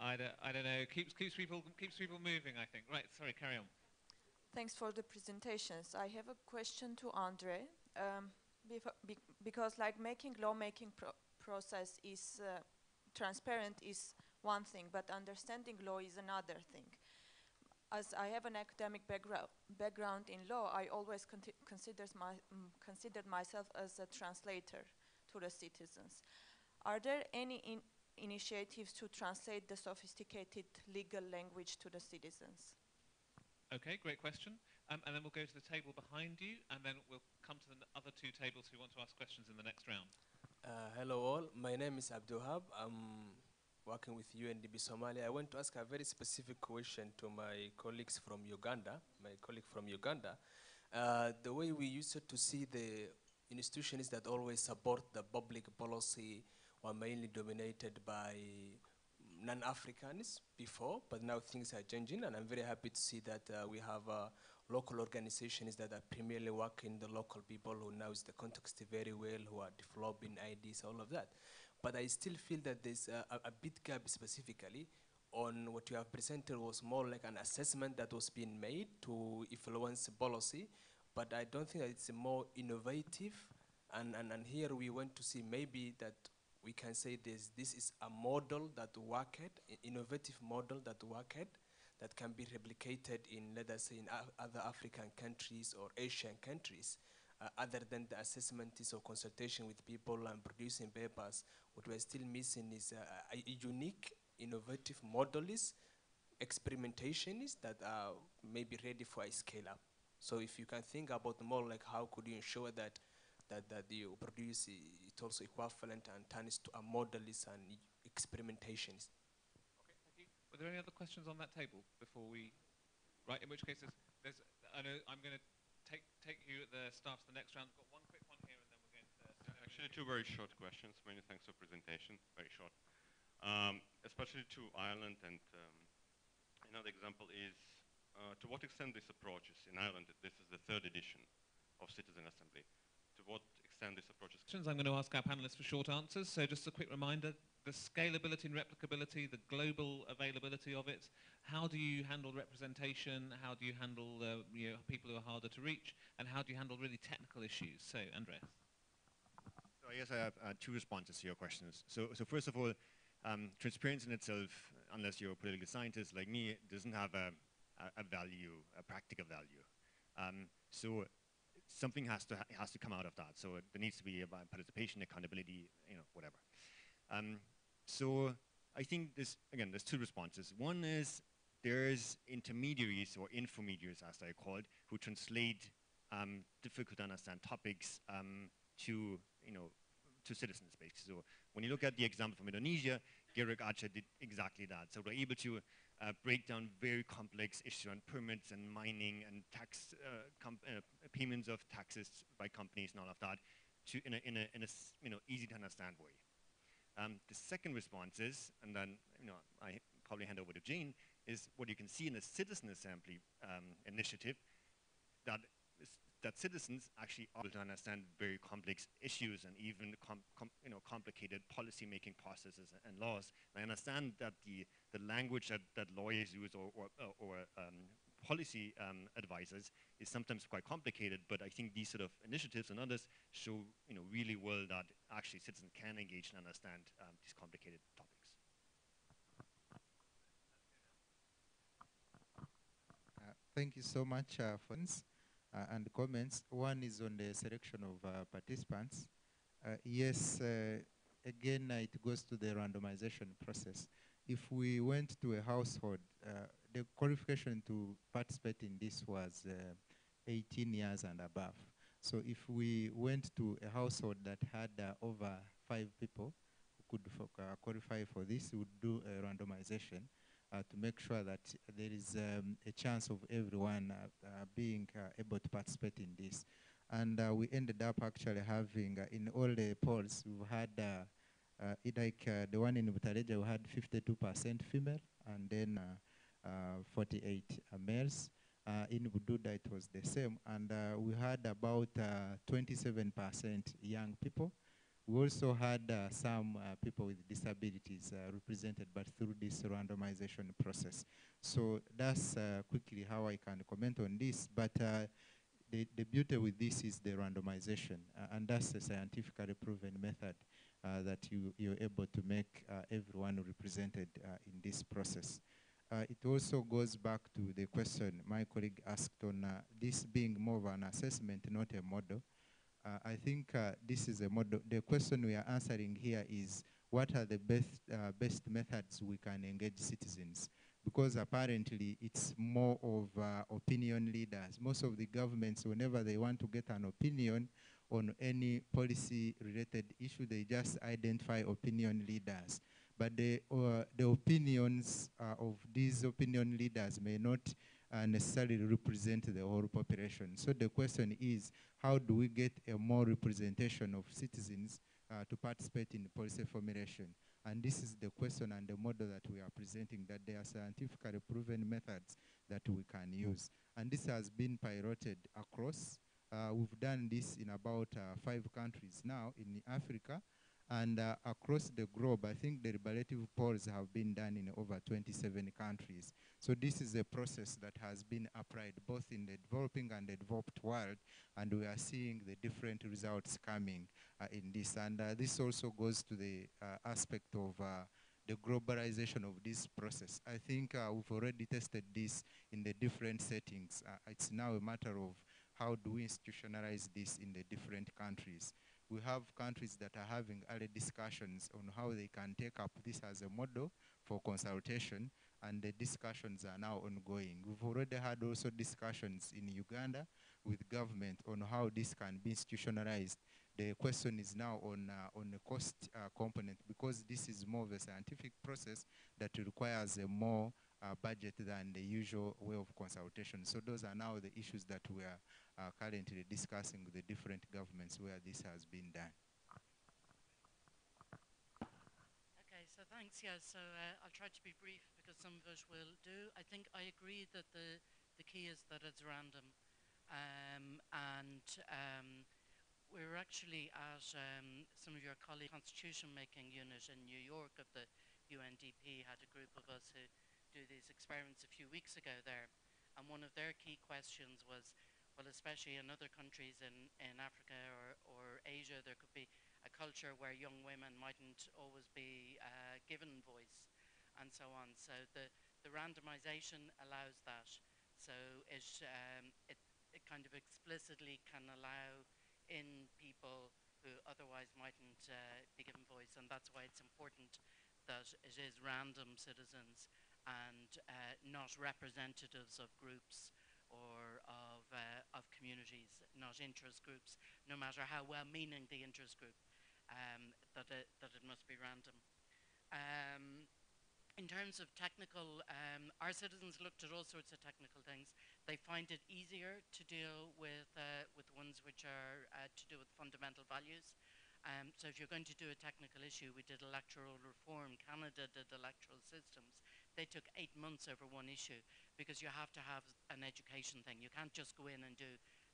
I don't know. Keeps people moving, I think. Right, sorry, carry on. Thanks for the presentations. I have a question to Andre. Because like making lawmaking process is transparent is one thing, but understanding law is another thing. As I have an academic background in law, I always considered myself as a translator to the citizens. Are there any initiatives to translate the sophisticated legal language to the citizens? Okay, great question. And then we'll go to the table behind you, and then we'll come to the other two tables who want to ask questions in the next round. Hello all, my name is Abduhab. I'm working with UNDP Somalia. I want to ask a very specific question to my colleagues from Uganda, the way we used to see the institutions that always support the public policy were mainly dominated by non-Africans before, but now things are changing, and I'm very happy to see that we have local organizations that are primarily working the local people who knows the context very well, who are developing ideas, all of that. But I still feel that there's a bit gap specifically on what you have presented was more like an assessment that was being made to influence policy, but I don't think that it's more innovative, and here we want to see maybe that we can say this is a model that worked, innovative model that worked, that can be replicated in, let us say, in other African countries or Asian countries, other than the assessment or consultation with people and producing papers. What we're still missing is a unique, innovative models, experimentations that are maybe ready for a scale up. So if you can think about more like how could you ensure that you produce it also equivalent and turns to a models and experimentations. Okay, thank you. Were there any other questions on that table before we? Right, in which case there's I know I'm going to take you at the start of the next round. We've got one quick one here, and then we're going to. Actually, two very short questions. Many thanks for presentation. Very short. Especially to Ireland, and another example is to what extent this approaches in Ireland. This is the third edition of Citizen Assembly. To what extent this approach is... Questions I'm going to ask our panelists for short answers. So just a quick reminder, the scalability and replicability, the global availability of it. How do you handle representation? How do you handle people who are harder to reach? And how do you handle really technical issues? So, Andreas. So I guess I have two responses to your questions. So first of all, transparency in itself, unless you're a political scientist like me, doesn't have a value, a practical value. So something has to come out of that. So there needs to be about participation, accountability, whatever. So I think there's two responses. One is there's intermediaries or infomediaries, as they're called, who translate difficult to understand topics to citizens, basically. So when you look at the example from Indonesia, Gerrit Aceh did exactly that. So we're able to break down very complex issues on permits and mining and tax payments of taxes by companies and all of that in a easy to understand way. The second response is, and then I probably hand over to Jane, is what you can see in the Citizen Assembly initiative, that citizens actually are able to understand very complex issues and even complicated policy-making processes and laws. And I understand that the language that lawyers use or policy advisors is sometimes quite complicated, but I think these sort of initiatives and others show really well that actually citizens can engage and understand these complicated topics. Thank you so much for this. And comments. One is on the selection of participants. Yes, again, it goes to the randomization process. If we went to a household, the qualification to participate in this was 18 years and above. So if we went to a household that had over 5 people who could qualify for this, we would do a randomization. To make sure that there is a chance of everyone being able to participate in this. And we ended up actually having, in all the polls, we've had, the one in Butareja, we had 52% female, and then 48 males. In Bududa, it was the same. And we had about 27% young people. We also had some people with disabilities represented, but through this randomization process. So that's quickly how I can comment on this. But the beauty with this is the randomization, and that's a scientifically proven method that you're able to make everyone represented in this process. It also goes back to the question my colleague asked on this being more of an assessment, not a model. I think this is a model. The question we are answering here is, what are the best methods we can engage citizens? Because apparently it's more of opinion leaders. Most of the governments, whenever they want to get an opinion on any policy-related issue, they just identify opinion leaders. But the opinions of these opinion leaders may not necessarily represent the whole population. So the question is, how do we get a more representation of citizens to participate in policy formulation? And this is the question and the model that we are presenting, that there are scientifically proven methods that we can use. And this has been piloted across. We've done this in about 5 countries now in Africa. And across the globe, I think the relative polls have been done in over 27 countries. So this is a process that has been applied both in the developing and the developed world, and we are seeing the different results coming in this. And this also goes to the aspect of the globalization of this process. I think we've already tested this in the different settings. It's now a matter of how do we institutionalize this in the different countries. We have countries that are having early discussions on how they can take up this as a model for consultation, and the discussions are now ongoing. We've already had also discussions in Uganda with government on how this can be institutionalized. The question is now on the cost component, because this is more of a scientific process that requires a more budget than the usual way of consultation. So those are now the issues that we are currently discussing with the different governments where this has been done. Thanks, yeah. So I'll try to be brief because some of it will do. I think I agree that the key is that it's random. And we were actually at some of your colleagues' constitution making unit in New York of the UNDP had a group of us who do these experiments a few weeks ago there. And one of their key questions was, well, especially in other countries in Africa or Asia, there could be a culture where young women mightn't always be given voice and so on. So the randomization allows that. So it kind of explicitly can allow in people who otherwise mightn't be given voice, and that's why it's important that it is random citizens and not representatives of groups or of communities, not interest groups, no matter how well-meaning the interest group, that it must be random. In terms of technical, our citizens looked at all sorts of technical things. They find it easier to deal with ones which are to do with fundamental values. So if you're going to do a technical issue, we did electoral reform. Canada did electoral systems. They took 8 months over one issue because you have to have an education thing. You can't just go in and do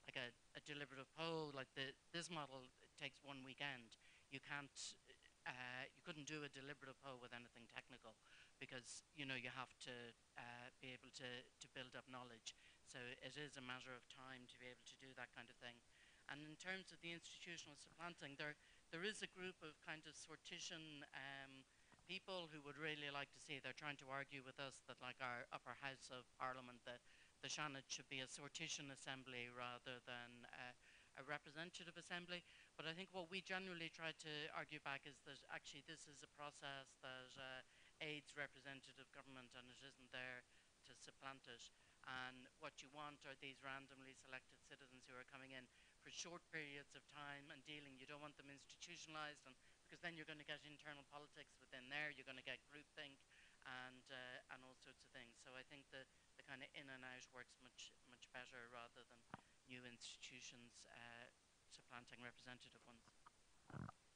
like a deliberative poll. Like this model takes 1 weekend. You can't. You couldn't do a deliberative poll with anything technical because you have to be able to build up knowledge. So it is a matter of time to be able to do that kind of thing. And in terms of the institutional supplanting, there is a group of kind of sortition people who would really like to see, they're trying to argue with us that like our upper house of parliament, the Seanad should be a sortition assembly rather than a representative assembly. But I think what we generally try to argue back is that actually this is a process that aids representative government and it isn't there to supplant it. And what you want are these randomly selected citizens who are coming in for short periods of time and dealing. You don't want them institutionalized, and because then you're going to get internal politics within there, you're going to get groupthink and all sorts of things. So I think the kind of in and out works much better rather than new institutions supplanting representative ones.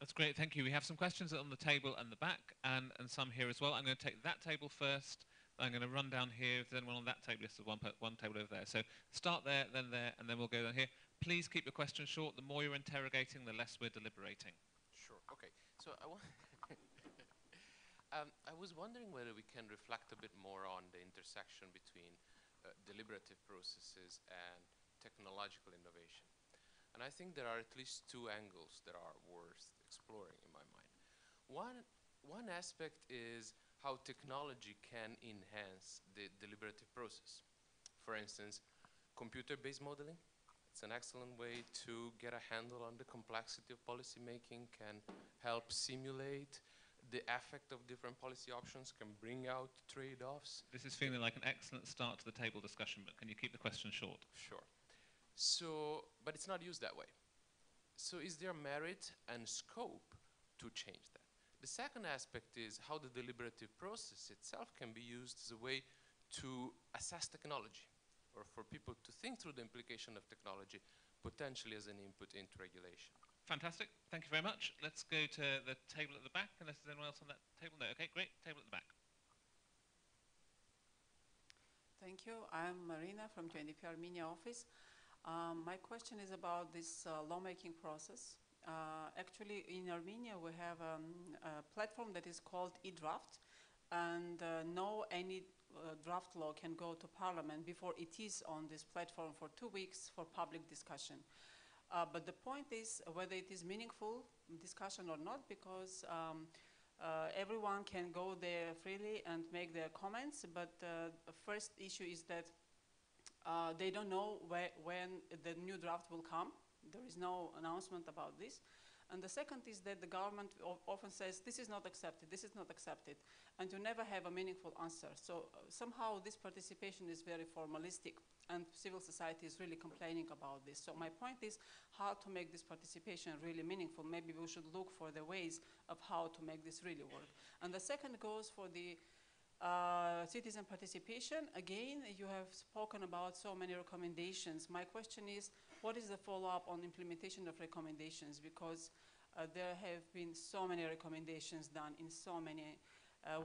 That's great, thank you. We have some questions on the table and the back, and some here as well. I'm going to take that table first. I'm going to run down here. If there's anyone on that table, there's one table over there. So start there, and then we'll go down here. Please keep your questions short. The more you're interrogating, the less we're deliberating. Sure. Okay. So I was wondering whether we can reflect a bit more on the intersection between deliberative processes and technological innovation. And I think there are at least two angles that are worth exploring in my mind. One aspect is how technology can enhance the deliberative process. For instance, computer-based modeling. It's an excellent way to get a handle on the complexity of policy making, can help simulate the effect of different policy options, can bring out trade-offs. This is feeling like an excellent start to the table discussion, but can you keep the question short? Sure. So, but it's not used that way. So is there merit and scope to change that? The second aspect is how the deliberative process itself can be used as a way to assess technology, or for people to think through the implication of technology, potentially as an input into regulation. Fantastic, thank you very much. Let's go to the table at the back, unless there's anyone else on that table. No, okay, great, table at the back. Thank you. I'm Marina from UNDP Armenia office. My question is about this lawmaking process. Actually, in Armenia, we have a platform that is called e-draft, and any draft law can go to parliament before it is on this platform for 2 weeks for public discussion. But the point is whether it is meaningful discussion or not, because everyone can go there freely and make their comments, but the first issue is that they don't know when the new draft will come. There is no announcement about this. And the second is that the government often says, this is not accepted, this is not accepted, and you never have a meaningful answer. So somehow this participation is very formalistic, and civil society is really complaining about this. So my point is how to make this participation really meaningful. Maybe we should look for the ways of how to make this really work. And the second goes for the citizen participation. Again, you have spoken about so many recommendations. My question is, what is the follow-up on implementation of recommendations? Because there have been so many recommendations done in so many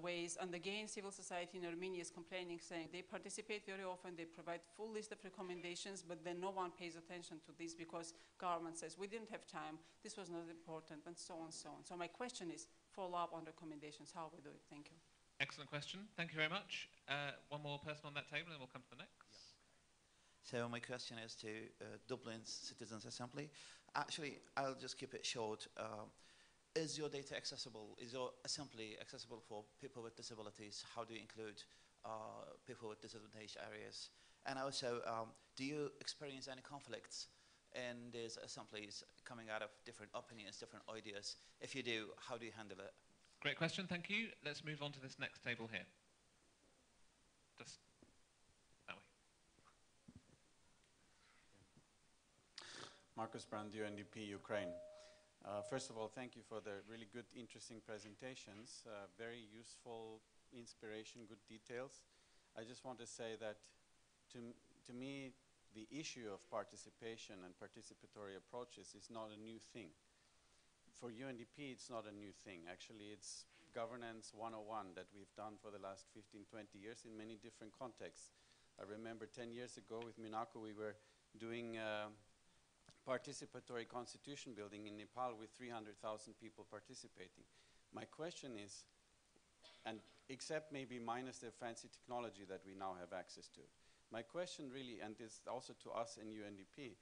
ways. And again, civil society in Armenia is complaining, saying they participate very often, they provide full list of recommendations, but then no one pays attention to this because government says we didn't have time, this was not important, and so on, so on. So my question is, follow up on recommendations, how we do it. Thank you. Excellent question. Thank you very much. One more person on that table, and we'll come to the next. So my question is to Dublin's Citizens Assembly. Actually, I'll just keep it short. Is your data accessible? Is your assembly accessible for people with disabilities? How do you include people with disadvantaged areas? And also, do you experience any conflicts in these assemblies coming out of different opinions, different ideas? If you do, how do you handle it? Great question, thank you. Let's move on to this next table here. Just that way. Marcus Brand, UNDP, Ukraine. First of all, thank you for the really good, interesting presentations. Very useful, inspiration, good details. I just want to say that to me, the issue of participation and participatory approaches is not a new thing. For UNDP, it's not a new thing. Actually, it's governance 101 that we've done for the last 15, 20 years in many different contexts. I remember 10 years ago with Minako, we were doing participatory constitution building in Nepal with 300,000 people participating. My question is, and except maybe minus the fancy technology that we now have access to, my question really, and this also to us in UNDP,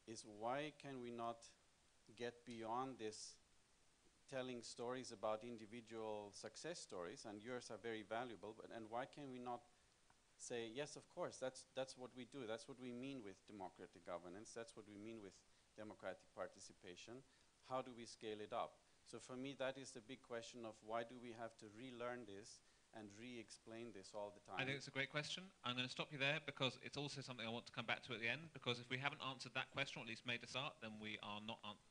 is why can we not get beyond this telling stories about individual success stories, and yours are very valuable, and why can we not say, yes, of course, that's what we do, that's what we mean with democratic governance, that's what we mean with democratic participation, how do we scale it up? So for me, that is the big question of why do we have to relearn this and re-explain this all the time? I think it's a great question. I'm going to stop you there because it's also something I want to come back to at the end, because if we haven't answered that question, or at least made a start, then we are not answering.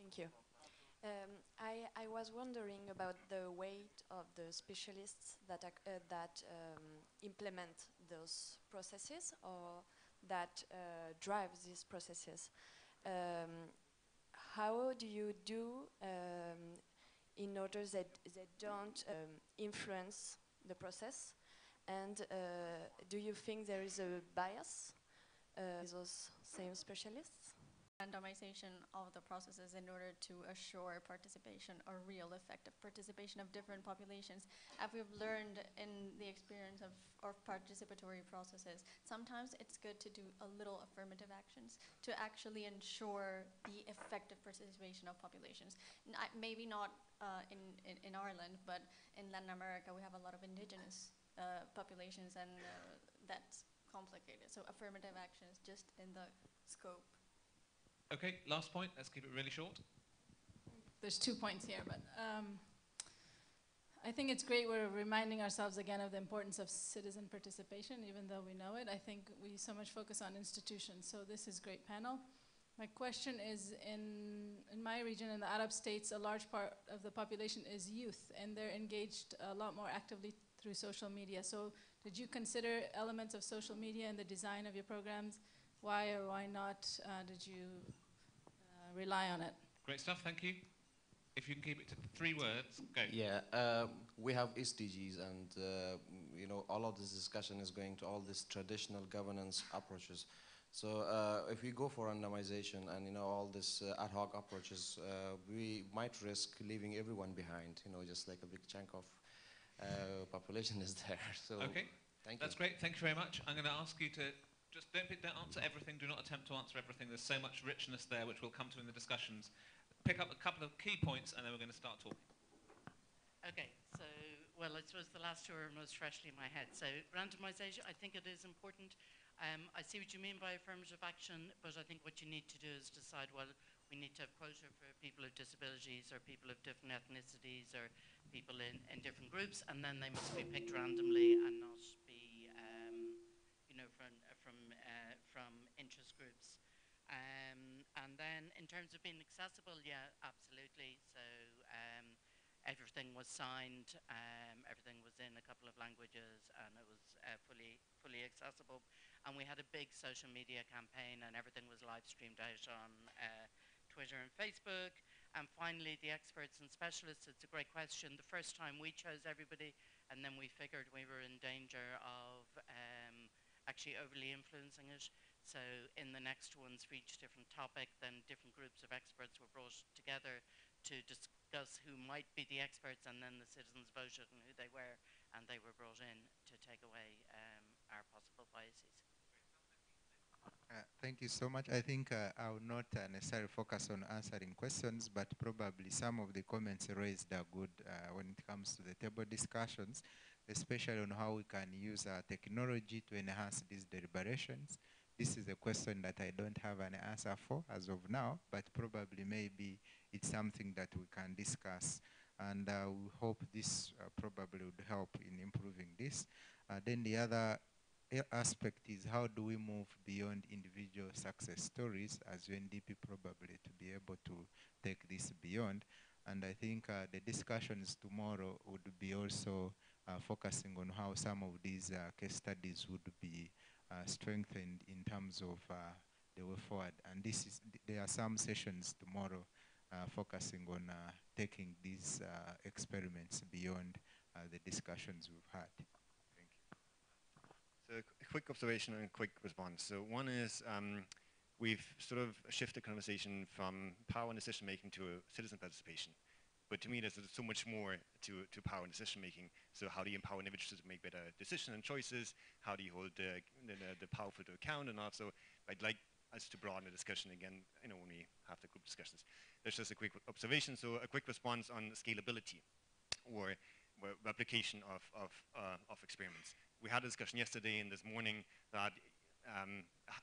Thank you. I was wondering about the weight of the specialists that implement those processes or that drive these processes. How do you do in order that they don't influence the process? And do you think there is a bias with those same specialists? Randomization of the processes in order to assure participation or real effective participation of different populations. As we've learned in the experience of participatory processes, sometimes it's good to do a little affirmative actions to actually ensure the effective participation of populations. Maybe not in Ireland, but in Latin America we have a lot of indigenous populations, and that's complicated. So affirmative actions just in the scope. Okay, last point. Let's keep it really short. There's 2 points here, but I think it's great we're reminding ourselves again of the importance of citizen participation, even though we know it. I think we so much focus on institutions, so this is a great panel. My question is, in my region, in the Arab states, a large part of the population is youth, and they're engaged a lot more actively through social media. So did you consider elements of social media in the design of your programs? Why or why not did you rely on it? Great stuff, thank you. If you can keep it to 3 words, go. Yeah, we have SDGs, and you know, all of this discussion is going to all these traditional governance approaches. So if we go for randomization and you know all this ad hoc approaches, we might risk leaving everyone behind. You know, just like a big chunk of population is there. So okay, that's great. Thank you very much. I'm going to ask you to. Just don't answer everything, do not attempt to answer everything. There's so much richness there which we'll come to in the discussions. Pick up a couple of key points and then we're going to start talking. Okay, so, well, I suppose the last 2 are most freshly in my head. So, randomization, I think it is important. I see what you mean by affirmative action, but I think what you need to do is decide, well, we need to have quota for people with disabilities or people of different ethnicities or people in different groups, and then they must be picked randomly and not be from interest groups. And then in terms of being accessible, yeah, absolutely. So, everything was signed, everything was in a couple of languages, and it was fully accessible. And we had a big social media campaign, and everything was live streamed out on Twitter and Facebook. And finally, the experts and specialists, it's a great question. The first time we chose everybody, and then we figured we were in danger of actually overly influencing it. So in the next ones for each different topic, then different groups of experts were brought together to discuss who might be the experts, and then the citizens voted on who they were, and they were brought in to take away our possible biases. Thank you so much. I think I will not necessarily focus on answering questions, but probably some of the comments raised are good when it comes to the table discussions, especially on how we can use technology to enhance these deliberations. This is a question that I don't have an answer for as of now, but probably maybe it's something that we can discuss. And we hope this probably would help in improving this. Then the other aspect is how do we move beyond individual success stories as UNDP probably to be able to take this beyond. And I think the discussions tomorrow would be also focusing on how some of these case studies would be strengthened in terms of the way forward. And there are some sessions tomorrow focusing on taking these experiments beyond the discussions we've had. So a quick observation and a quick response. So one is we've sort of shifted the conversation from power and decision making to citizen participation. But to me, there's so much more to power and decision making. So how do you empower individuals to make better decisions and choices? How do you hold the powerful to account? And also, I'd like us to broaden the discussion again, when we have the group discussions. That's just a quick observation. So a quick response on scalability or replication of experiments. We had a discussion yesterday and this morning that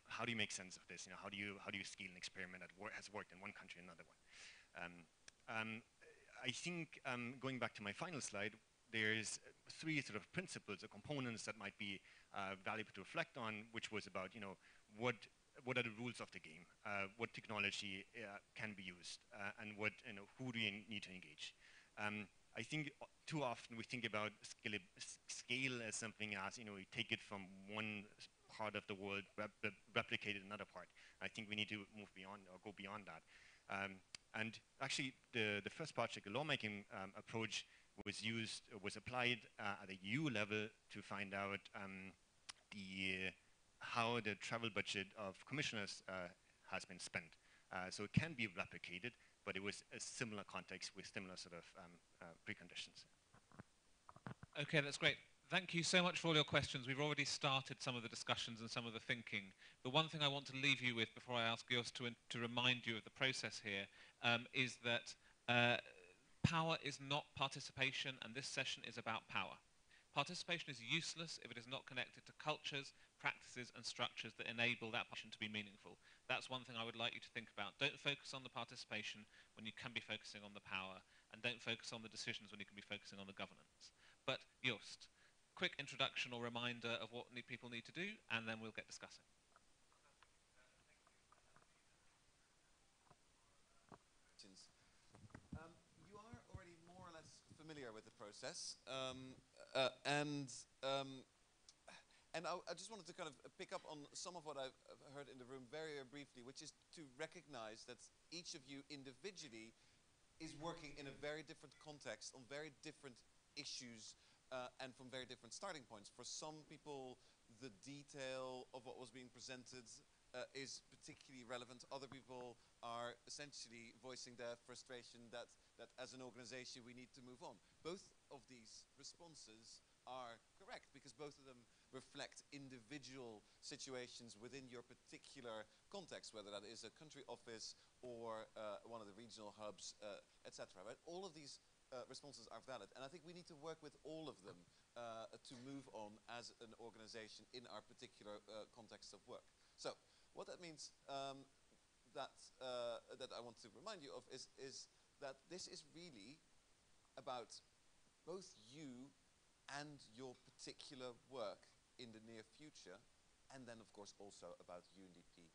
how do you make sense of this? How do you scale an experiment that has worked in one country and another one? I think going back to my final slide, there's three sort of principles or components that might be valuable to reflect on, which was about what are the rules of the game, what technology can be used, and who do you need to engage. I think too often we think about scale as something as, we take it from one part of the world, replicate it in another part. I think we need to move beyond or go beyond that. And actually, the first particle lawmaking approach was applied at a EU level to find out how the travel budget of commissioners has been spent. So it can be replicated, but it was a similar context with similar sort of preconditions. Okay, that's great. Thank you so much for all your questions. We've already started some of the discussions and some of the thinking. The one thing I want to leave you with before I ask Jos to remind you of the process here is that power is not participation, and this session is about power. Participation is useless if it is not connected to cultures, practices, and structures that enable that participation to be meaningful. That's one thing I would like you to think about. Don't focus on the participation when you can be focusing on the power, and don't focus on the decisions when you can be focusing on the governance. But Joost, quick introduction or reminder of what people need to do, and then we'll get discussing. You are already more or less familiar with the process, and I just wanted to kind of pick up on some of what I've heard in the room very briefly, which is to recognize that each of you individually is working in a very different context on very different issues and from very different starting points. For some people, the detail of what was being presented is particularly relevant. Other people are essentially voicing their frustration that as an organization we need to move on. Both of these responses are correct because both of them reflect individual situations within your particular context, whether that is a country office or one of the regional hubs, etc. Right? All of these responses are valid, and I think we need to work with all of them to move on as an organization in our particular context of work. So what that means that I want to remind you of is that this is really about both you and your particular work in the near future, and then of course also about UNDP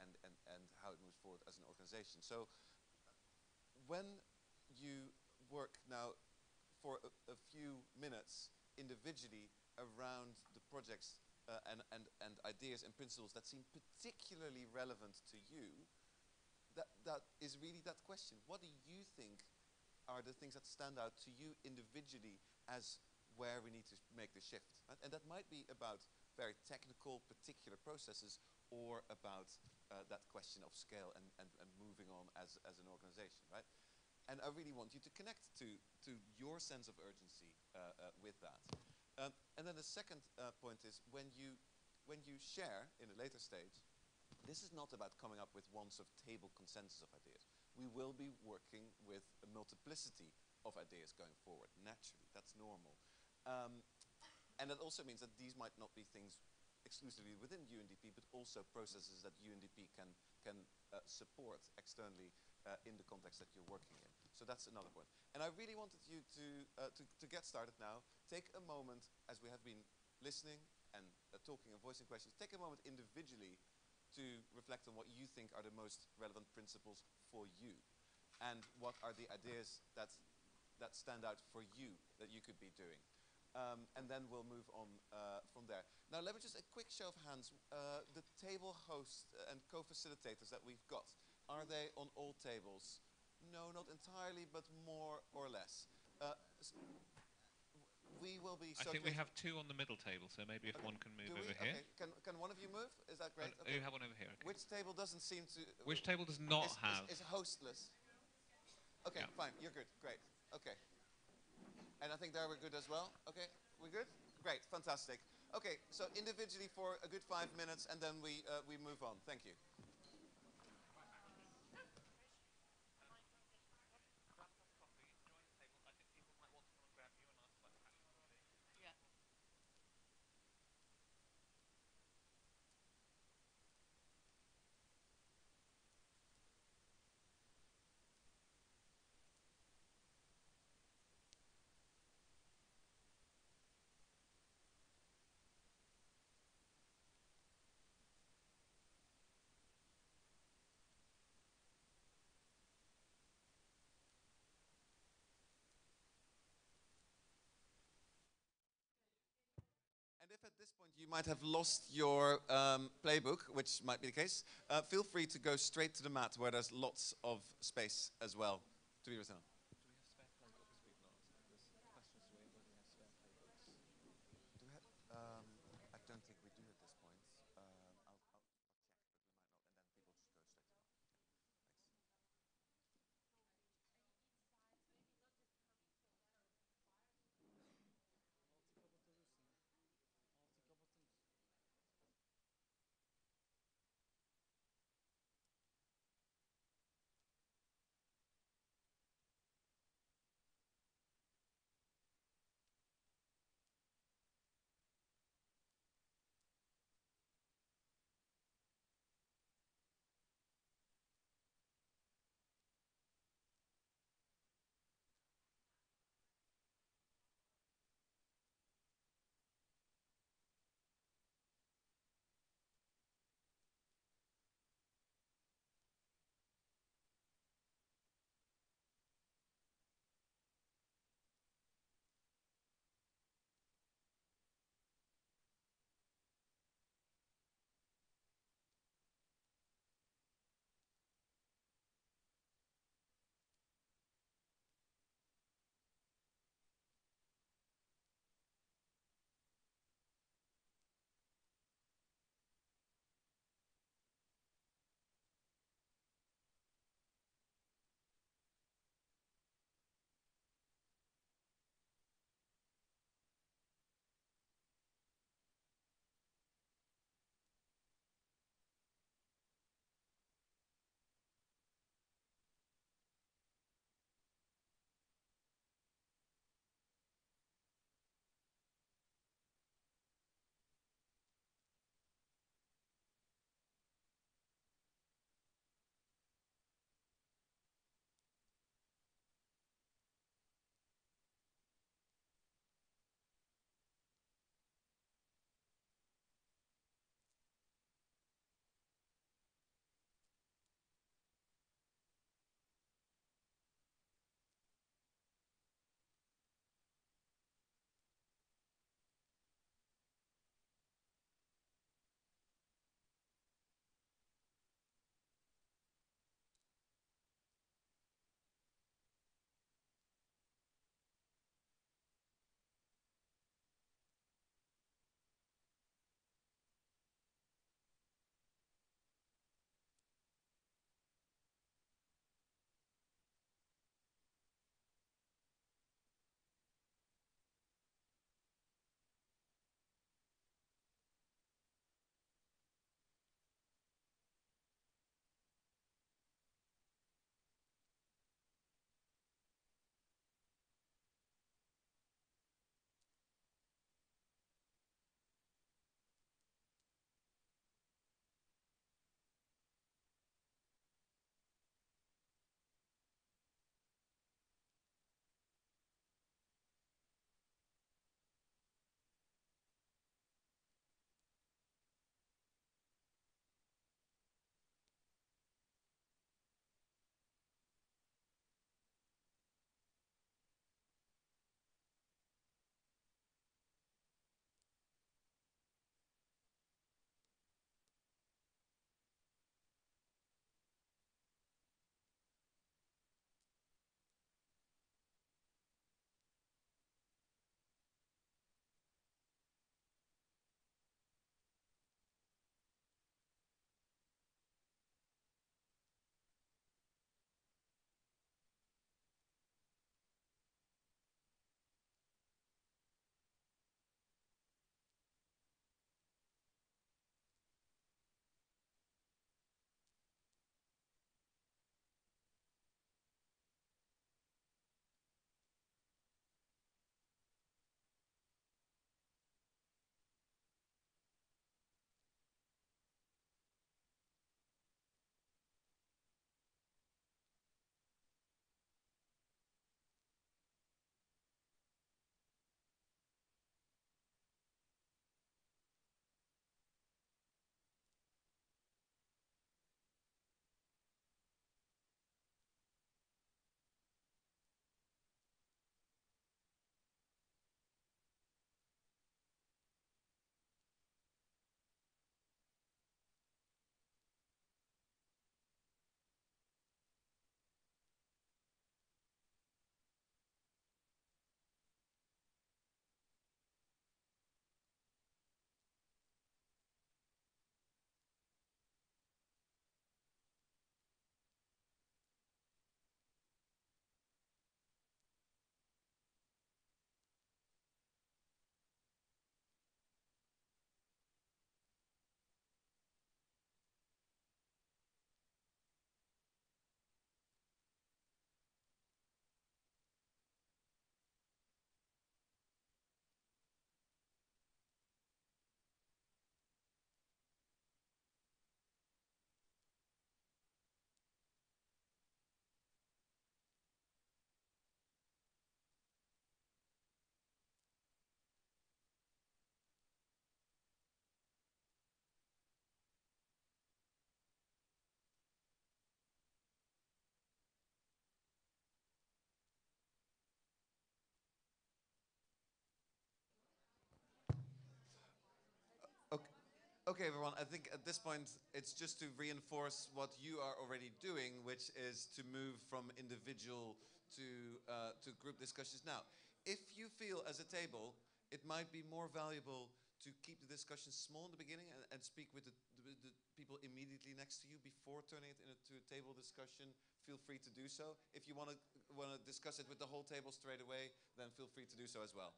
and how it moves forward as an organization. So when you work now for a few minutes individually around the projects and ideas and principles that seem particularly relevant to you, that is really that question. What do you think are the things that stand out to you individually as where we need to make the shift? Right? And that might be about very technical, particular processes, or about that question of scale and moving on as an organization, right? And I really want you to connect to your sense of urgency with that. And then the second point is when you share in a later stage, this is not about coming up with one sort of table consensus of ideas. We will be working with a multiplicity of ideas going forward, naturally. That's normal. And that also means that these might not be things exclusively within UNDP, but also processes that UNDP can support externally in the context that you're working in. So that's another point. And I really wanted you to get started now. Take a moment, as we have been listening and talking and voicing questions, take a moment individually to reflect on what you think are the most relevant principles for you, and what are the ideas that stand out for you that you could be doing. And then we'll move on from there. Now, let me just, a quick show of hands. The table hosts and co-facilitators that we've got, are they on all tables? No, not entirely, but more or less. We will be I think we have two on the middle table, so maybe if one can move over here. Okay, can one of you move? Is that great? Okay. You have one over here. Okay. Which table doesn't seem to... Which table does not have... Is hostless. Okay, yeah. Fine, you're good, great. Okay. And I think there we're good as well. Okay, we good? Great, fantastic. Okay, so individually for a good 5 minutes, and then we move on. Thank you. And if at this point you might have lost your playbook, which might be the case, feel free to go straight to the mat where there's lots of space as well to be written on. I don't think we do at this point. I'll check, but we might not, and then people just go straight to the mat. Okay, everyone, I think at this point it's just to reinforce what you are already doing, which is to move from individual to group discussions. Now, if you feel as a table, it might be more valuable to keep the discussion small in the beginning and speak with the people immediately next to you before turning it into a table discussion. Feel free to do so. If you want to discuss it with the whole table straight away, then feel free to do so as well.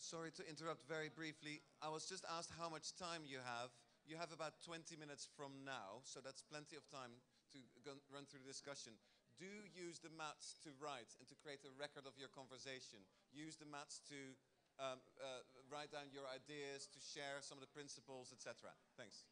Sorry to interrupt very briefly. I was just asked how much time you have. You have about 20 minutes from now, so that's plenty of time to run through the discussion. Do use the mats to write and to create a record of your conversation. Use the mats to write down your ideas, to share some of the principles, etc. Thanks.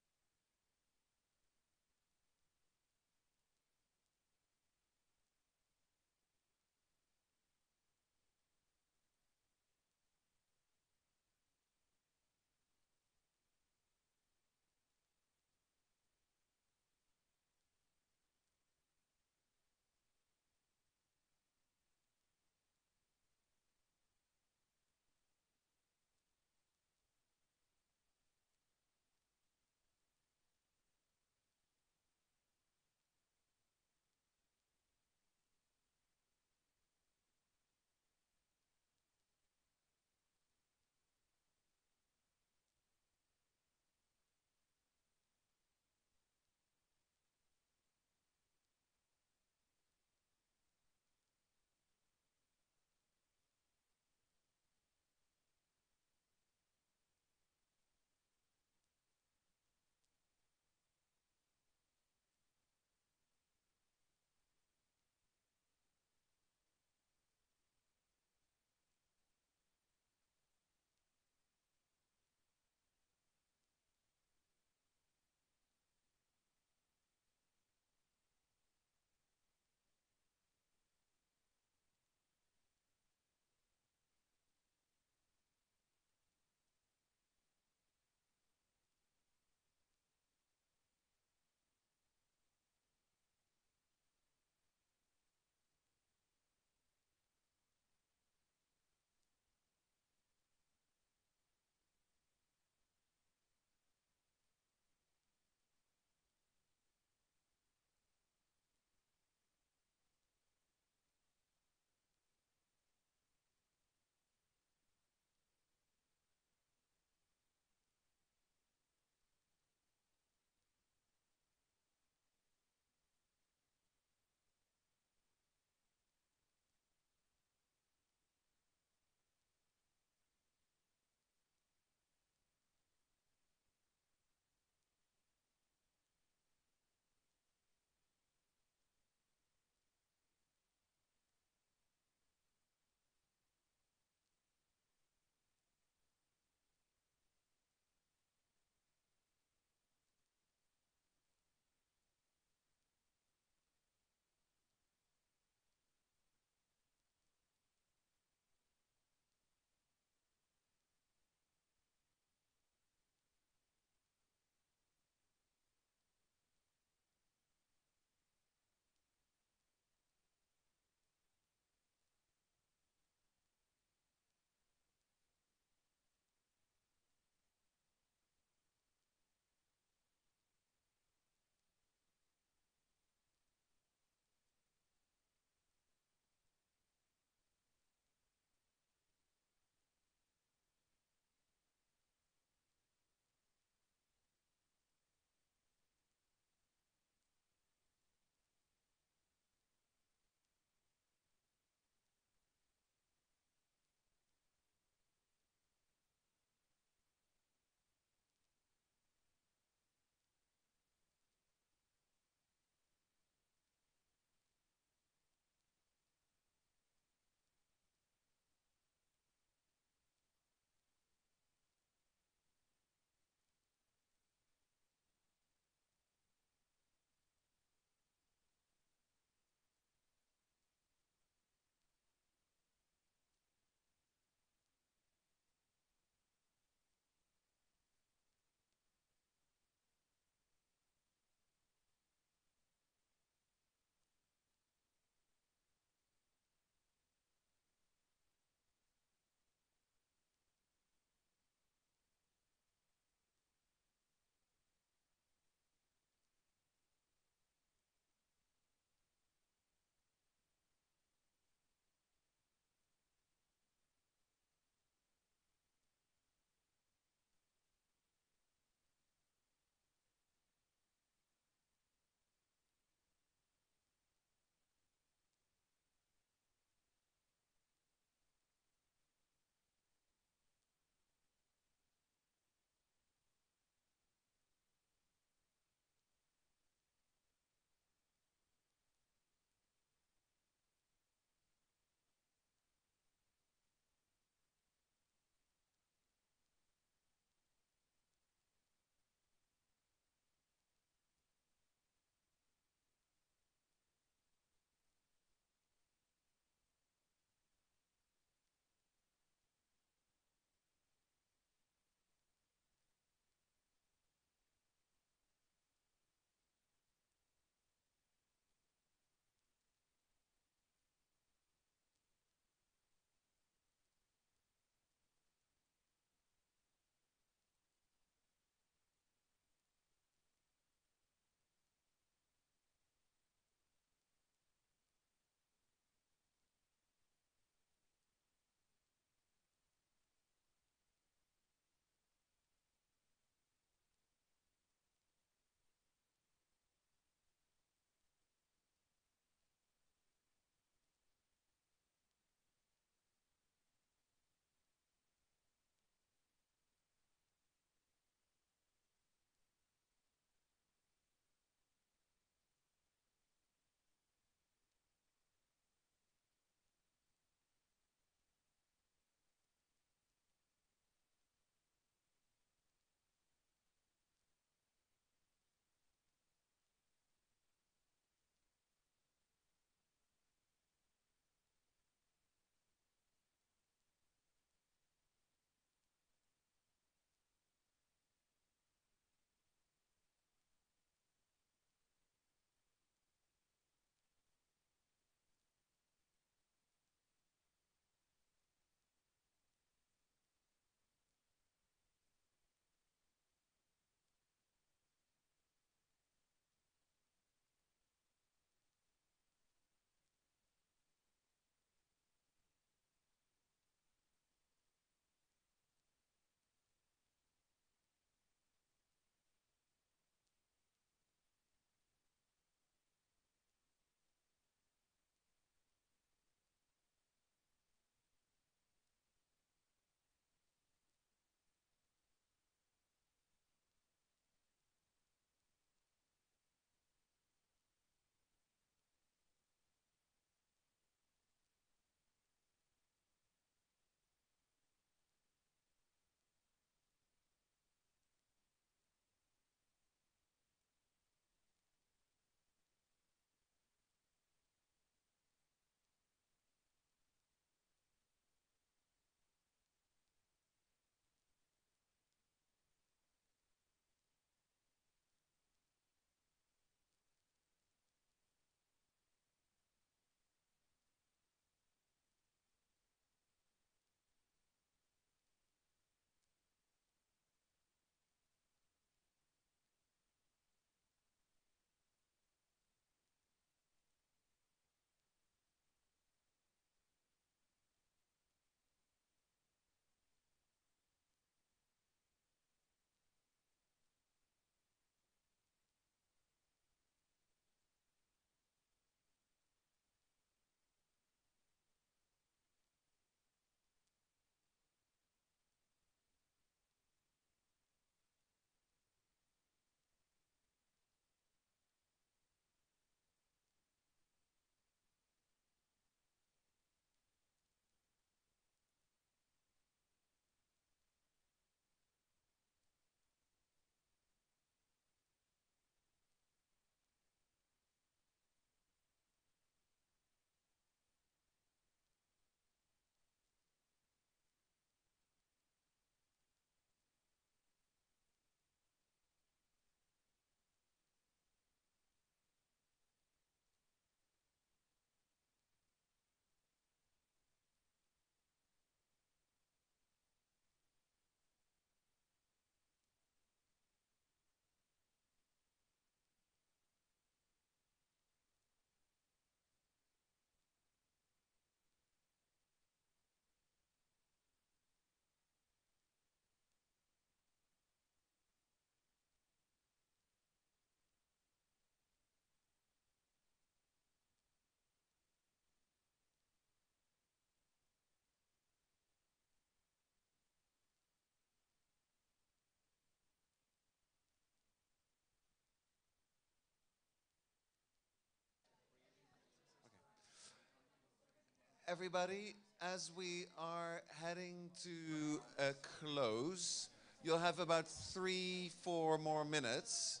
everybody, as we are heading to a close, you'll have about 3-4 more minutes.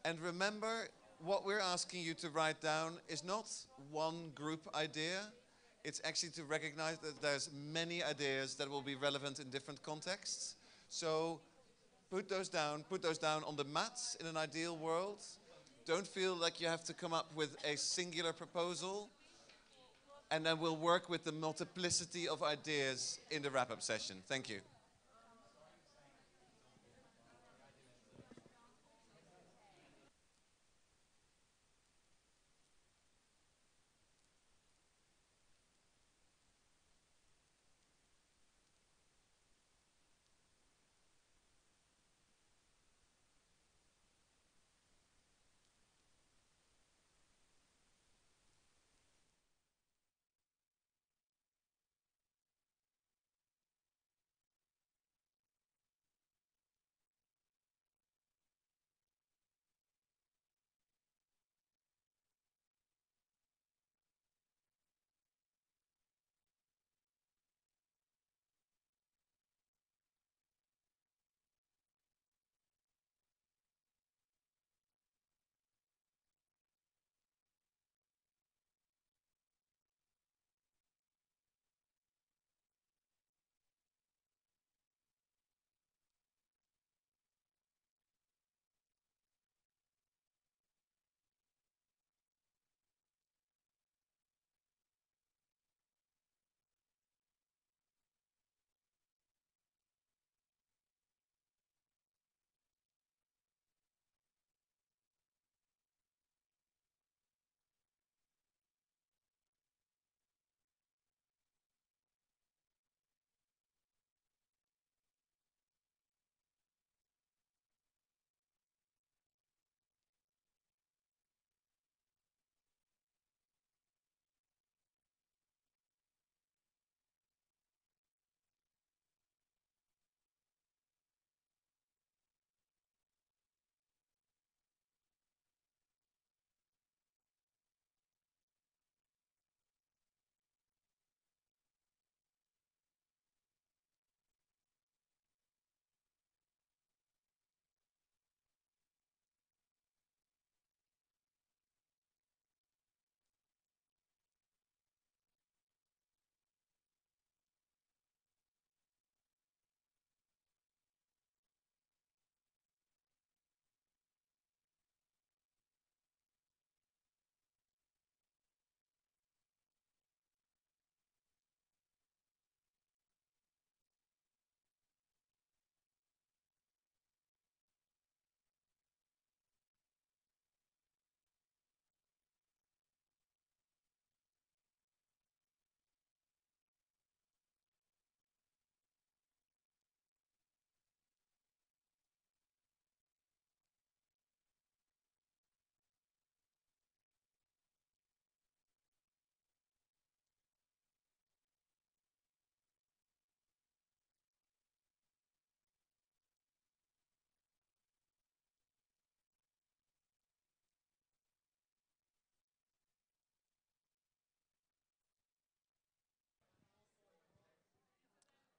And remember, what we're asking you to write down is not one group idea. It's actually to recognize that there's many ideas that will be relevant in different contexts. So put those down on the mats in an ideal world. Don't feel like you have to come up with a singular proposal. And then we'll work with the multiplicity of ideas in the wrap-up session. Thank you.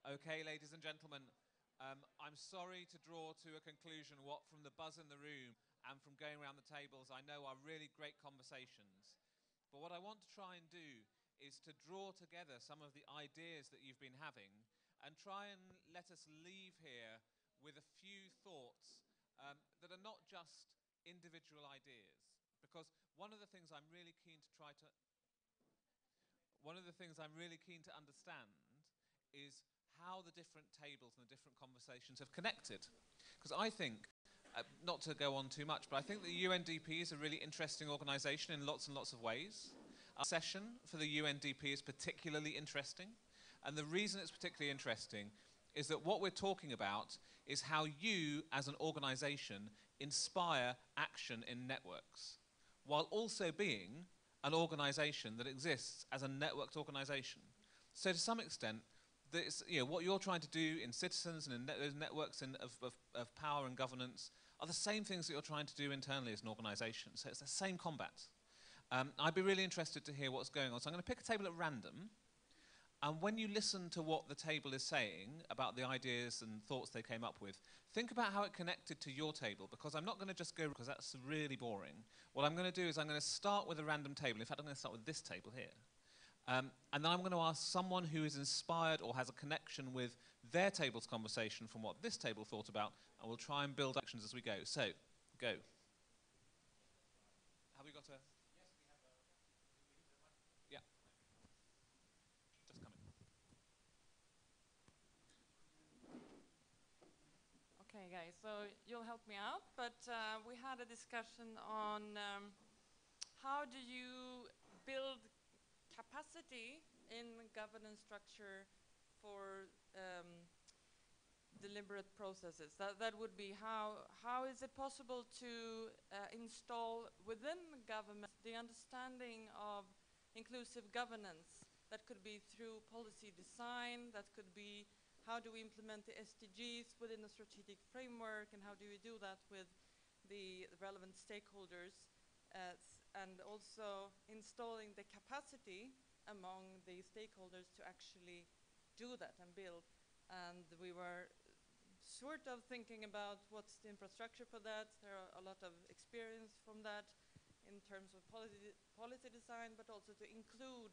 Okay, ladies and gentlemen, I'm sorry to draw to a conclusion what from the buzz in the room and from going around the tables I know are really great conversations. But what I want to try and do is to draw together some of the ideas that you've been having and try and let us leave here with a few thoughts that are not just individual ideas. Because one of the things I'm really keen to understand is how the different tables and the different conversations have connected. Because I think, not to go on too much, but I think the UNDP is a really interesting organisation in lots and lots of ways. Our session for the UNDP is particularly interesting. And the reason it's particularly interesting is that what we're talking about is how you, as an organisation, inspire action in networks, while also being an organisation that exists as a networked organisation. So to some extent, what you're trying to do in citizens and in those networks of power and governance are the same things that you're trying to do internally as an organisation. So it's the same combat. I'd be really interested to hear what's going on. So I'm going to pick a table at random. And when you listen to what the table is saying about the ideas and thoughts they came up with, think about how it connected to your table, because I'm not going to just go, because that's really boring. What I'm going to do is I'm going to start with a random table. In fact, I'm going to start with this table here. And then I'm going to ask someone who is inspired or has a connection with their table's conversation from what this table thought about, and we'll try and build actions as we go. So, go. Have we got a... Yeah. Just coming. Okay, guys, so you'll help me out, but we had a discussion on how do you build capacity in governance structure for deliberate processes. That would be how is it possible to install within government the understanding of inclusive governance. That could be through policy design, that could be how do we implement the SDGs within the strategic framework, and how do we do that with the relevant stakeholders, and also installing the capacity among the stakeholders to actually do that and build. And we were sort of thinking about what's the infrastructure for that. There are a lot of experience from that in terms of policy design, but also to include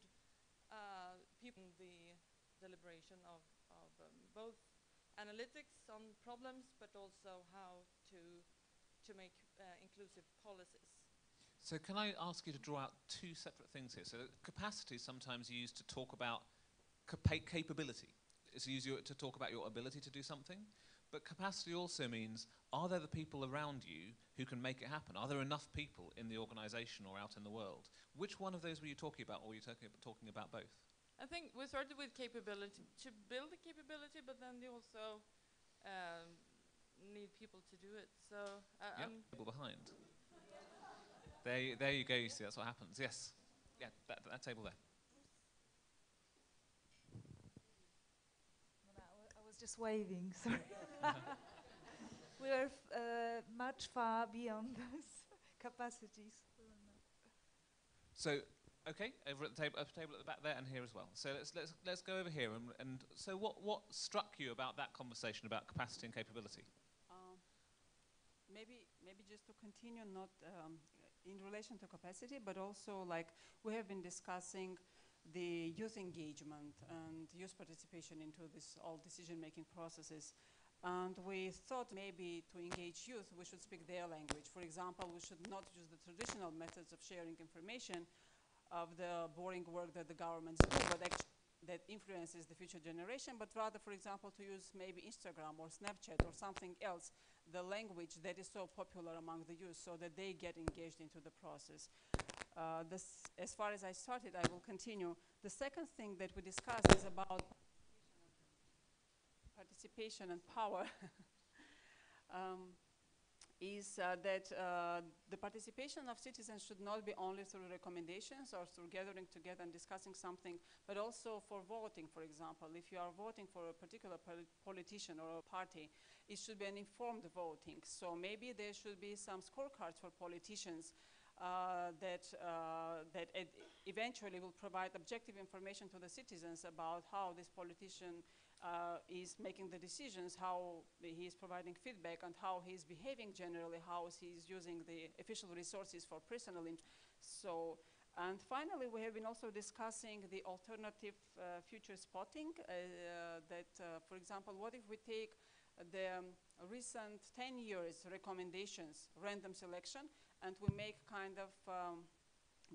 people in the deliberation of both analytics on problems, but also how to make inclusive policies. So can I ask you to draw out two separate things here? So capacity is sometimes used to talk about capability. It's used to talk about your ability to do something. But capacity also means, are there the people around you who can make it happen? Are there enough people in the organization or out in the world? Which one of those were you talking about, or were you talking about both? I think we started with capability, to build the capability, but then you also need people to do it. So people behind. There you go, you see, that's what happens. Yes. Yeah, that table there. I was just waving, sorry. We are much far beyond those capacities. So, okay, over at the table at the back there and here as well. So let's go over here and so what struck you about that conversation about capacity and capability? Maybe just to continue, not in relation to capacity, but also like we have been discussing the youth engagement and youth participation into this all decision-making processes. And we thought maybe to engage youth, we should speak their language. For example, we should not use the traditional methods of sharing information of the boring work that the governments do, but that influences the future generation, but rather, for example, to use maybe Instagram or Snapchat or something else, the language that is so popular among the youth, so that they get engaged into the process. As far as I started, I will continue. The second thing that we discussed is about participation and power. Is that the participation of citizens should not be only through recommendations or through gathering together and discussing something, but also for voting, for example. If you are voting for a particular politician or a party, it should be an informed voting. So maybe there should be some scorecards for politicians that eventually will provide objective information to the citizens about how this politician is making the decisions, how he is providing feedback, and how he is behaving generally, how he is using the official resources for personal interest. So, and finally, we have been also discussing the alternative future spotting. For example, what if we take the recent 10 years recommendations, random selection, and we make kind of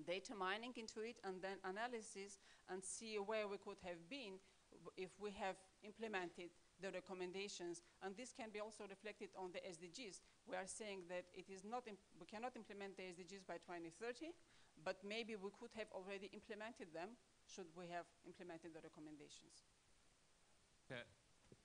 data mining into it, and then analysis, and see where we could have been if we have implemented the recommendations. And this can be also reflected on the SDGs. We are saying that it is not we cannot implement the SDGs by 2030, but maybe we could have already implemented them should we have implemented the recommendations. Yeah.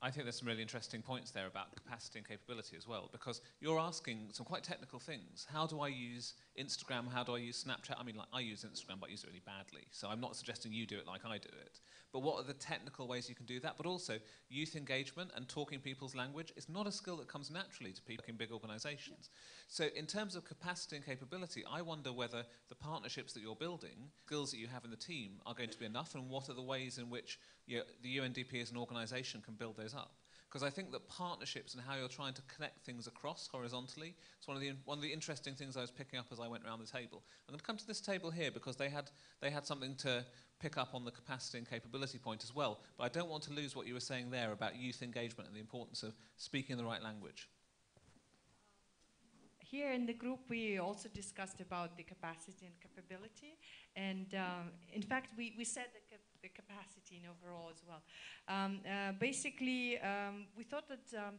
I think there's some really interesting points there about capacity and capability as well, because you're asking some quite technical things. How do I use Instagram, how do I use Snapchat? I mean, like, I use Instagram, but I use it really badly. So I'm not suggesting you do it like I do it. But what are the technical ways you can do that? But also, youth engagement and talking people's language is not a skill that comes naturally to people in big organizations. So in terms of capacity and capability, I wonder whether the partnerships that you're building, skills that you have in the team, are going to be enough, and what are the ways in which the UNDP as an organization can build those up. Because I think that partnerships and how you're trying to connect things across horizontally is one of the interesting things I was picking up as I went around the table. I'm going to come to this table here because they had something to pick up on the capacity and capability point as well. But I don't want to lose what you were saying there about youth engagement and the importance of speaking the right language. Here in the group, we also discussed about the capacity and capability. And in fact, we said the capacity in overall as well. Basically, we thought that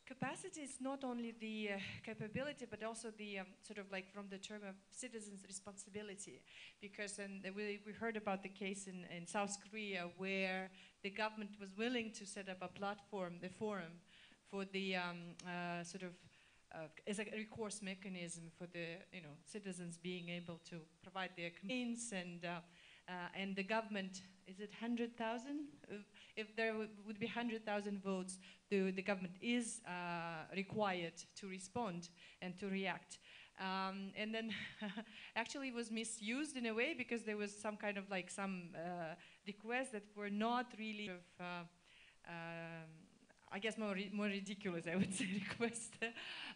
capacity is not only the capability, but also the sort of like from the term of citizens' responsibility. Because we heard about the case in South Korea where the government was willing to set up a platform, the forum, for the sort of as a recourse mechanism for the citizens being able to provide their complaints, and the government, is it 100,000? If there would be 100,000 votes, the government is required to respond and to react. And then actually it was misused in a way because there was some kind of like some requests that were not really I guess more ridiculous, I would say, request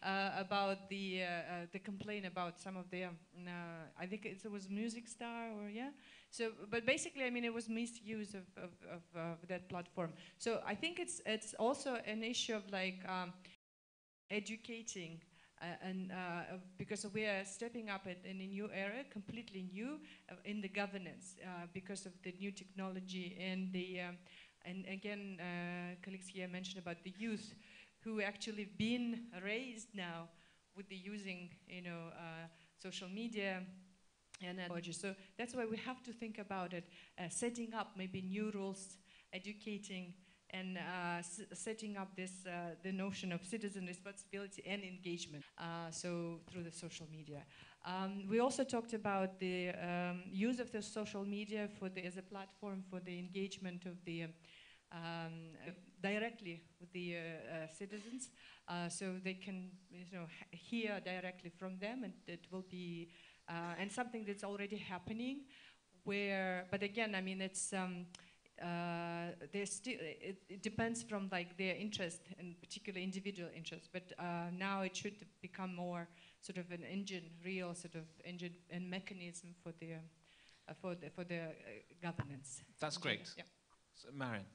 about the complaint about some of the, I think it was Music Star or yeah. So, but basically, I mean, it was misuse of that platform. So I think it's also an issue of like educating and because we are stepping up in a new era, completely new in the governance because of the new technology and the and again, colleagues here mentioned about the youth who actually been raised now with the using, social media and technology. So that's why we have to think about it, setting up maybe new rules, educating, and setting up this the notion of citizen responsibility and engagement. So through the social media. We also talked about the use of the social media as a platform for the engagement of the directly with the citizens, so they can hear directly from them, and it will be and something that's already happening. But again, I mean, it's it depends from like their interest and particular individual interest. But now it should become more sort of an real sort of engine and mechanism for the governance. That's great. Yeah. So, Marion.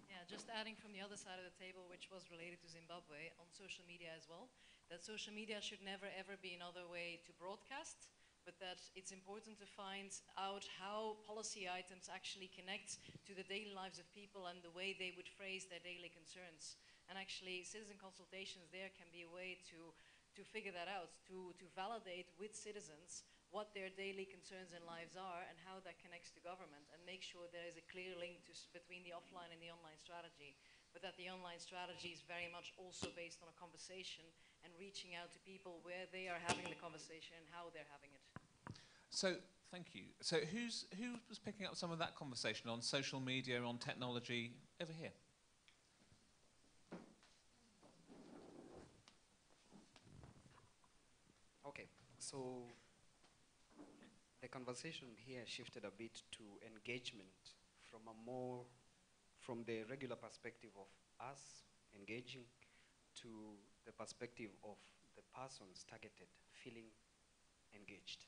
Yeah, just adding from the other side of the table, which was related to Zimbabwe, on social media as well, that social media should never ever be another way to broadcast, but that it's important to find out how policy items actually connect to the daily lives of people and the way they would phrase their daily concerns. And actually, citizen consultations there can be a way to figure that out, to validate with citizens what their daily concerns and lives are and how that connects to government, and make sure there is a clear link between the offline and the online strategy, but that the online strategy is very much also based on a conversation and reaching out to people where they are having the conversation and how they're having it. So, thank you. So who was picking up some of that conversation on social media, on technology? Over here. Okay, so the conversation here shifted a bit to engagement from the regular perspective of us engaging to the perspective of the persons targeted feeling engaged.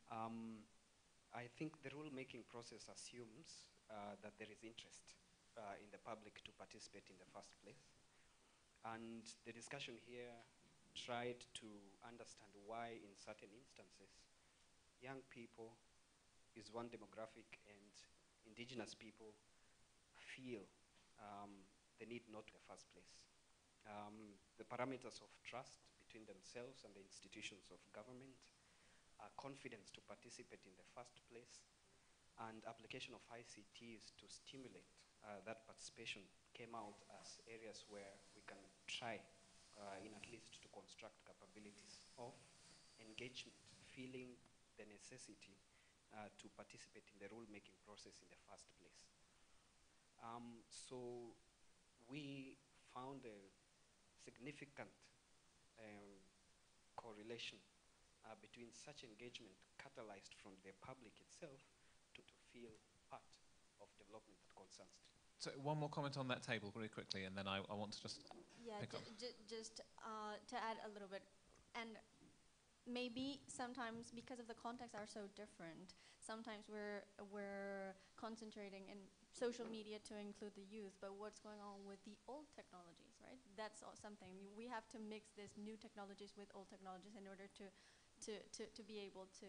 I think the rule-making process assumes that there is interest in the public to participate in the first place. And the discussion here tried to understand why in certain instances young people is one demographic and indigenous people feel the need not in the first place. The parameters of trust between themselves and the institutions of government, confidence to participate in the first place, and application of ICTs to stimulate that participation came out as areas where we can try in at least to construct capabilities of engagement, feeling the necessity to participate in the rule-making process in the first place. So we found a significant correlation between such engagement catalyzed from the public itself to feel part of development that concerns them. So one more comment on that table very quickly, and then I want to just pick up. Just to add a little bit, and maybe sometimes because of the context are so different, sometimes we're concentrating in social media to include the youth, but what's going on with the old technologies, right? That's something we have to mix these new technologies with old technologies in order to be able to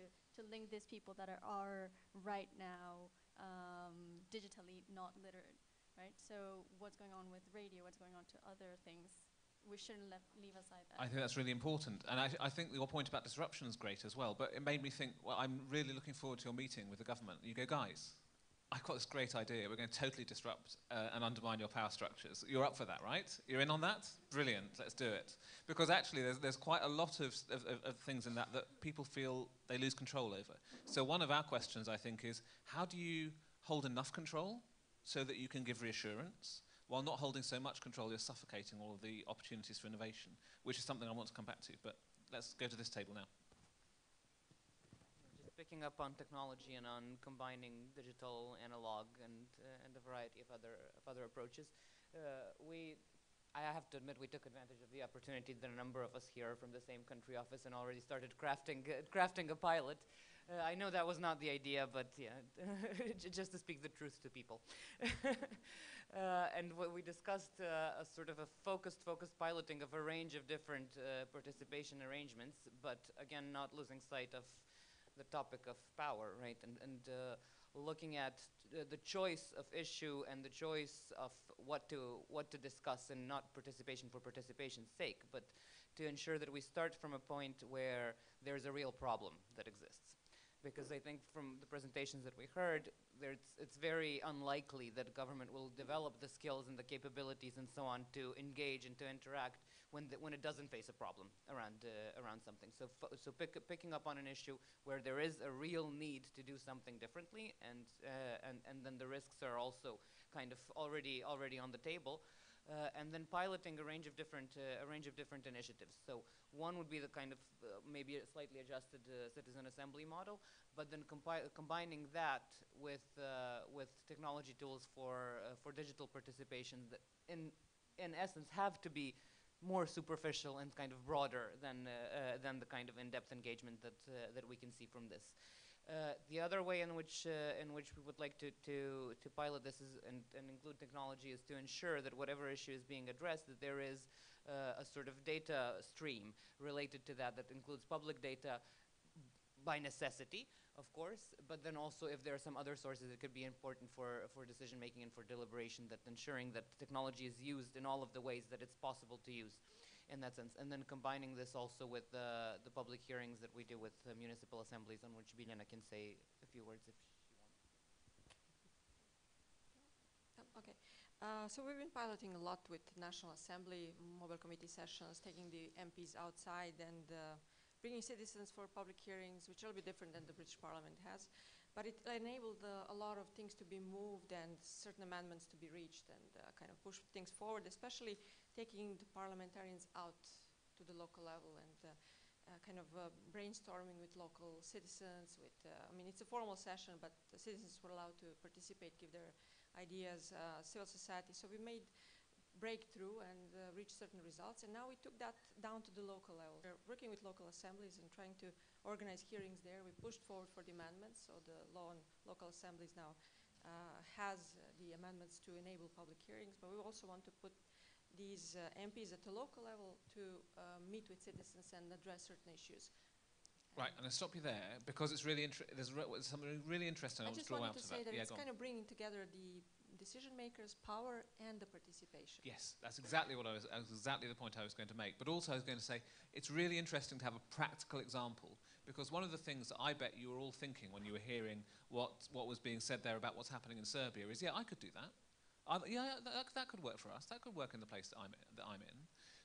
link these people that are right now digitally not literate, right? So what's going on with radio, what's going on to other things, we shouldn't leave aside that. I think that's really important. And I think your point about disruption is great as well. But it made me think, well, I'm really looking forward to your meeting with the government. You go, guys, I've got this great idea. We're going to totally disrupt and undermine your power structures. You're up for that, right? You're in on that? Brilliant. Let's do it. Because actually, there's quite a lot of things in that people feel they lose control over. So one of our questions, I think, is how do you hold enough control so that you can give reassurance, while not holding so much control, you're suffocating all of the opportunities for innovation, which is something I want to come back to. But let's go to this table now. Just picking up on technology and on combining digital, analog, and a variety of other approaches. I have to admit, we took advantage of the opportunity that a number of us here from the same country office and already started crafting a pilot. I know that was not the idea, but yeah, just to speak the truth to people. And what we discussed a sort of a focused piloting of a range of different participation arrangements, but again, not losing sight of the topic of power, right? And looking at the choice of issue and the choice of what to discuss, and not participation for participation's sake, but to ensure that we start from a point where there's a real problem that exists. Because I think from the presentations that we heard, it's very unlikely that government will develop the skills and the capabilities and so on to engage and to interact when it doesn't face a problem around something. So picking up on an issue where there is a real need to do something differently, and then the risks are also kind of already on the table. And then piloting a range of different initiatives. So one would be the kind of maybe a slightly adjusted citizen assembly model, but then combining that with technology tools for digital participation that in essence have to be more superficial and kind of broader than the kind of in-depth engagement that we can see from this. The other way in which we would like to pilot this and include technology is to ensure that whatever issue is being addressed, that there is a sort of data stream related to that includes public data by necessity, of course, but then also if there are some other sources that could be important for decision making and for deliberation, that ensuring that technology is used in all of the ways that it's possible to use. In that sense, and then combining this also with the public hearings that we do with municipal assemblies, on which Biljana can say a few words if she wants. Okay, so we've been piloting a lot with National Assembly, mobile committee sessions, taking the MPs outside and bringing citizens for public hearings, which will be different than the British Parliament has. But it enabled a lot of things to be moved and certain amendments to be reached, and kind of push things forward, especially taking the parliamentarians out to the local level and kind of brainstorming with local citizens. I mean, it's a formal session, but the citizens were allowed to participate, give their ideas, civil society. So we made breakthrough and reached certain results, and now we took that down to the local level. We're working with local assemblies and trying to organize hearings there. We pushed forward for the amendments, so the law on local assemblies now has the amendments to enable public hearings, but we also want to put these MPs at the local level to meet with citizens and address certain issues. Right, I'm going to stop you there because it's really there's something really interesting I want to draw out of that. I just wanted to say that it's kind of bringing together the decision makers' power and the participation. Yes, that's exactly exactly the point I was going to make. But also I was going to say it's really interesting to have a practical example, because one of the things that I bet you were all thinking when you were hearing what was being said there about what's happening in Serbia is, yeah, I could do that. Yeah, that could work for us. That could work in the place that I'm in.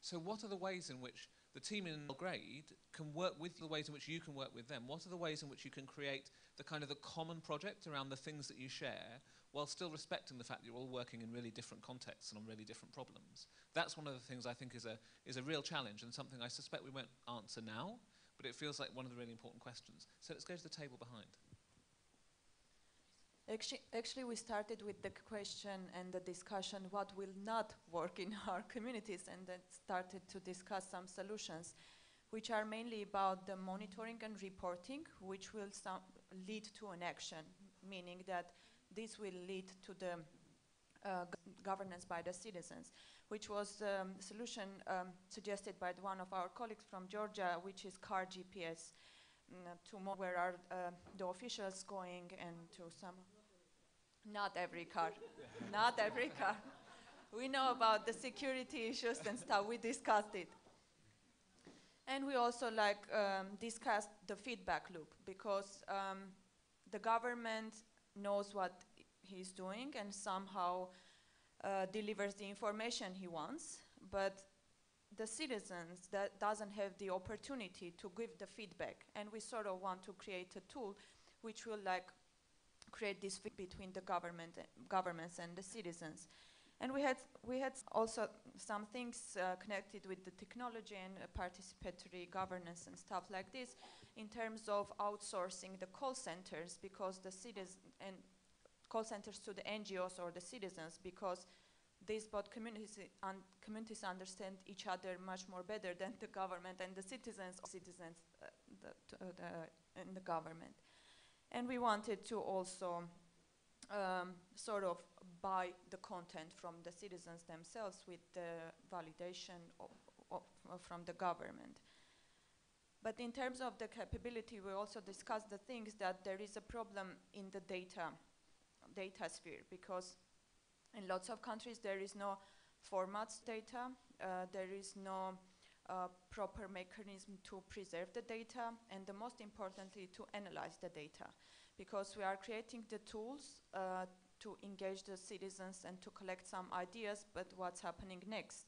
So what are the ways in which the team in Belgrade can work with the ways in which you can work with them? What are the ways in which you can create the kind of the common project around the things that you share while still respecting the fact that you're all working in really different contexts and on really different problems? That's one of the things I think is a real challenge and something I suspect we won't answer now, but it feels like one of the really important questions. So let's go to the table behind. Actually, we started with the question and the discussion what will not work in our communities, and then started to discuss some solutions, which are mainly about the monitoring and reporting, which will lead to an action, meaning that this will lead to the governance by the citizens, which was a solution suggested by one of our colleagues from Georgia, which is car GPS, to where are the officials going, and to some... Not every car. Not every car. We know about the security issues and stuff. We discussed it. And we also discussed the feedback loop, because the government knows what he's doing and somehow delivers the information he wants, but the citizens that doesn't have the opportunity to give the feedback. And we sort of want to create a tool which will create this fit between the governments and the citizens. And we had also some things connected with the technology and participatory governance and stuff like this, in terms of outsourcing the call centers, because the citizens and call centers to the NGOs or the citizens, because these both communities understand each other much more better than the government and the citizens in the government. And we wanted to also sort of buy the content from the citizens themselves with the validation from the government. But in terms of the capability, we also discussed the things that there is a problem in the data sphere, because in lots of countries there is no formats data, there is no proper mechanism to preserve the data, and the most importantly, to analyze the data, because we are creating the tools to engage the citizens and to collect some ideas, but what's happening next?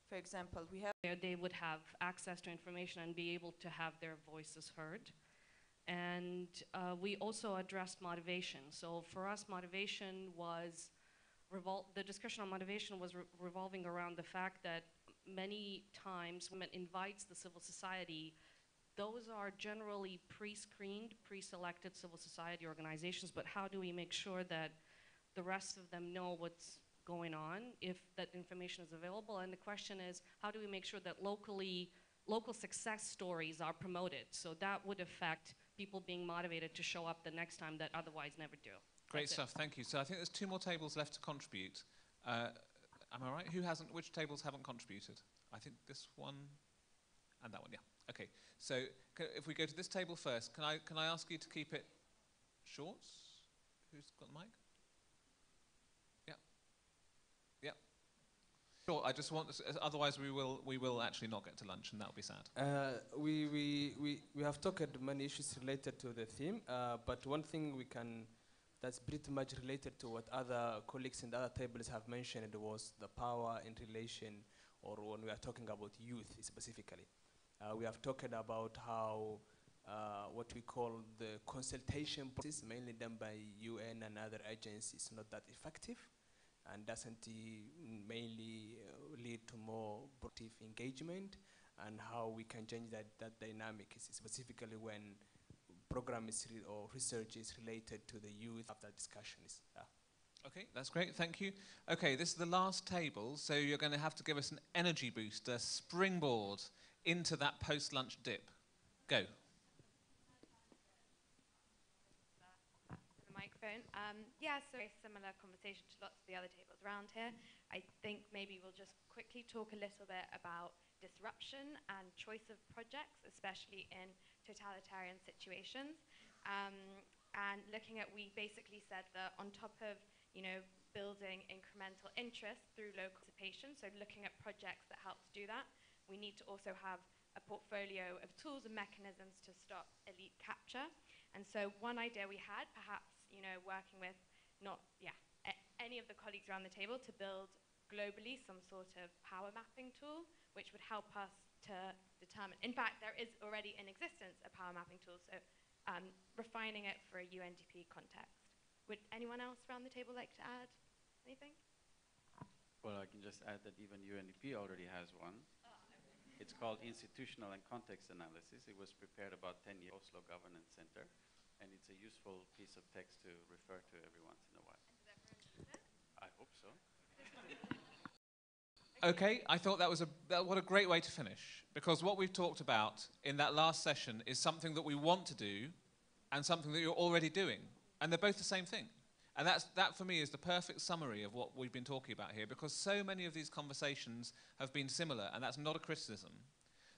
For example, we have... They would have access to information and be able to have their voices heard. And we also addressed motivation. So for us, motivation was... the discussion on motivation was revolving around the fact that many times when it invites the civil society, those are generally pre-screened, pre-selected civil society organizations, but how do we make sure that the rest of them know what's going on, if that information is available? And the question is, how do we make sure that local success stories are promoted? So that would affect people being motivated to show up the next time that otherwise never do. Great stuff, thank you. So I think there's 2 more tables left to contribute. Am I right? Which tables haven't contributed? I think this one and that one, yeah. Okay, so if we go to this table first, can I ask you to keep it short? Who's got the mic? Yeah. Yeah. Sure, I just want, otherwise we will actually not get to lunch, and that will be sad. We have talked many issues related to the theme, but one thing that's pretty much related to what other colleagues in the other tables have mentioned was the power in relation, or when we are talking about youth specifically. We have talked about how what we call the consultation process, mainly done by UN and other agencies, is not that effective, and doesn't mainly lead to more productive engagement, and how we can change that dynamic, specifically when program or research is related to the youth. After discussion is Okay, that's great, thank you. Okay, this is the last table, so you're going to have to give us an energy boost, a springboard into that post-lunch dip. Go. The microphone. Yeah, so a similar conversation to lots of the other tables around here. I think maybe we'll just quickly talk a little bit about disruption and choice of projects, especially in totalitarian situations. And looking at, we basically said that on top of, building incremental interest through local participation, so looking at projects that help to do that, we need to also have a portfolio of tools and mechanisms to stop elite capture. And so one idea we had, perhaps, working with any of the colleagues around the table, to build globally some sort of power mapping tool which would help us to determine. In fact, there is already in existence a power mapping tool, so refining it for a UNDP context. Would anyone else around the table like to add anything? Well, I can just add that even UNDP already has one. It's called Institutional and Context Analysis. It was prepared about 10 years Oslo Governance Center, and it's a useful piece of text to refer to every once in a while. I hope so. Okay, I thought that was what a great way to finish, because what we've talked about in that last session is something that we want to do and something that you're already doing, and they're both the same thing. And that for me is the perfect summary of what we've been talking about here, because so many of these conversations have been similar, and that's not a criticism.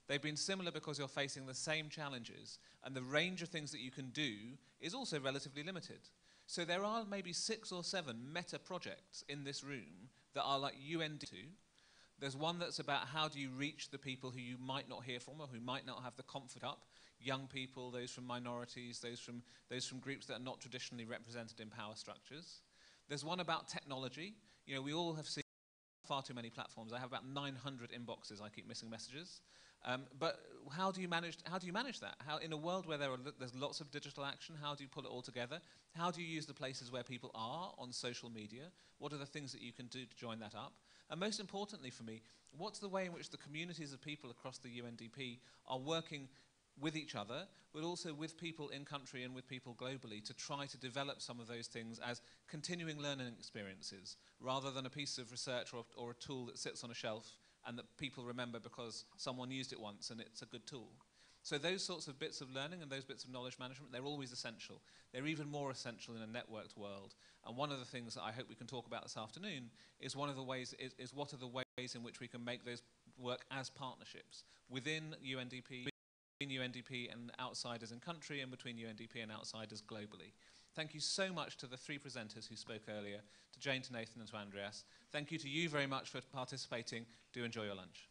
They've been similar because you're facing the same challenges, and the range of things that you can do is also relatively limited. So there are maybe 6 or 7 meta projects in this room that are like UND2. There's one that's about how do you reach the people who you might not hear from or who might not have the confidence up, young people, those from minorities, those from groups that are not traditionally represented in power structures. There's one about technology. You know, we all have seen far too many platforms. I have about 900 inboxes. I keep missing messages. But how do you manage that? How, in a world where there's lots of digital action, how do you pull it all together? How do you use the places where people are on social media? What are the things that you can do to join that up? And most importantly for me, what's the way in which the communities of people across the UNDP are working with each other, but also with people in country and with people globally to try to develop some of those things as continuing learning experiences, rather than a piece of research or a tool that sits on a shelf and that people remember because someone used it once and it's a good tool. So those sorts of bits of learning and those bits of knowledge management, they're always essential. They're even more essential in a networked world. And one of the things that I hope we can talk about this afternoon is what are the ways in which we can make those work as partnerships within UNDP, between UNDP and outsiders in country, and between UNDP and outsiders globally. Thank you so much to the 3 presenters who spoke earlier, to Jane, to Nathan, and to Andreas. Thank you to you very much for participating. Do enjoy your lunch.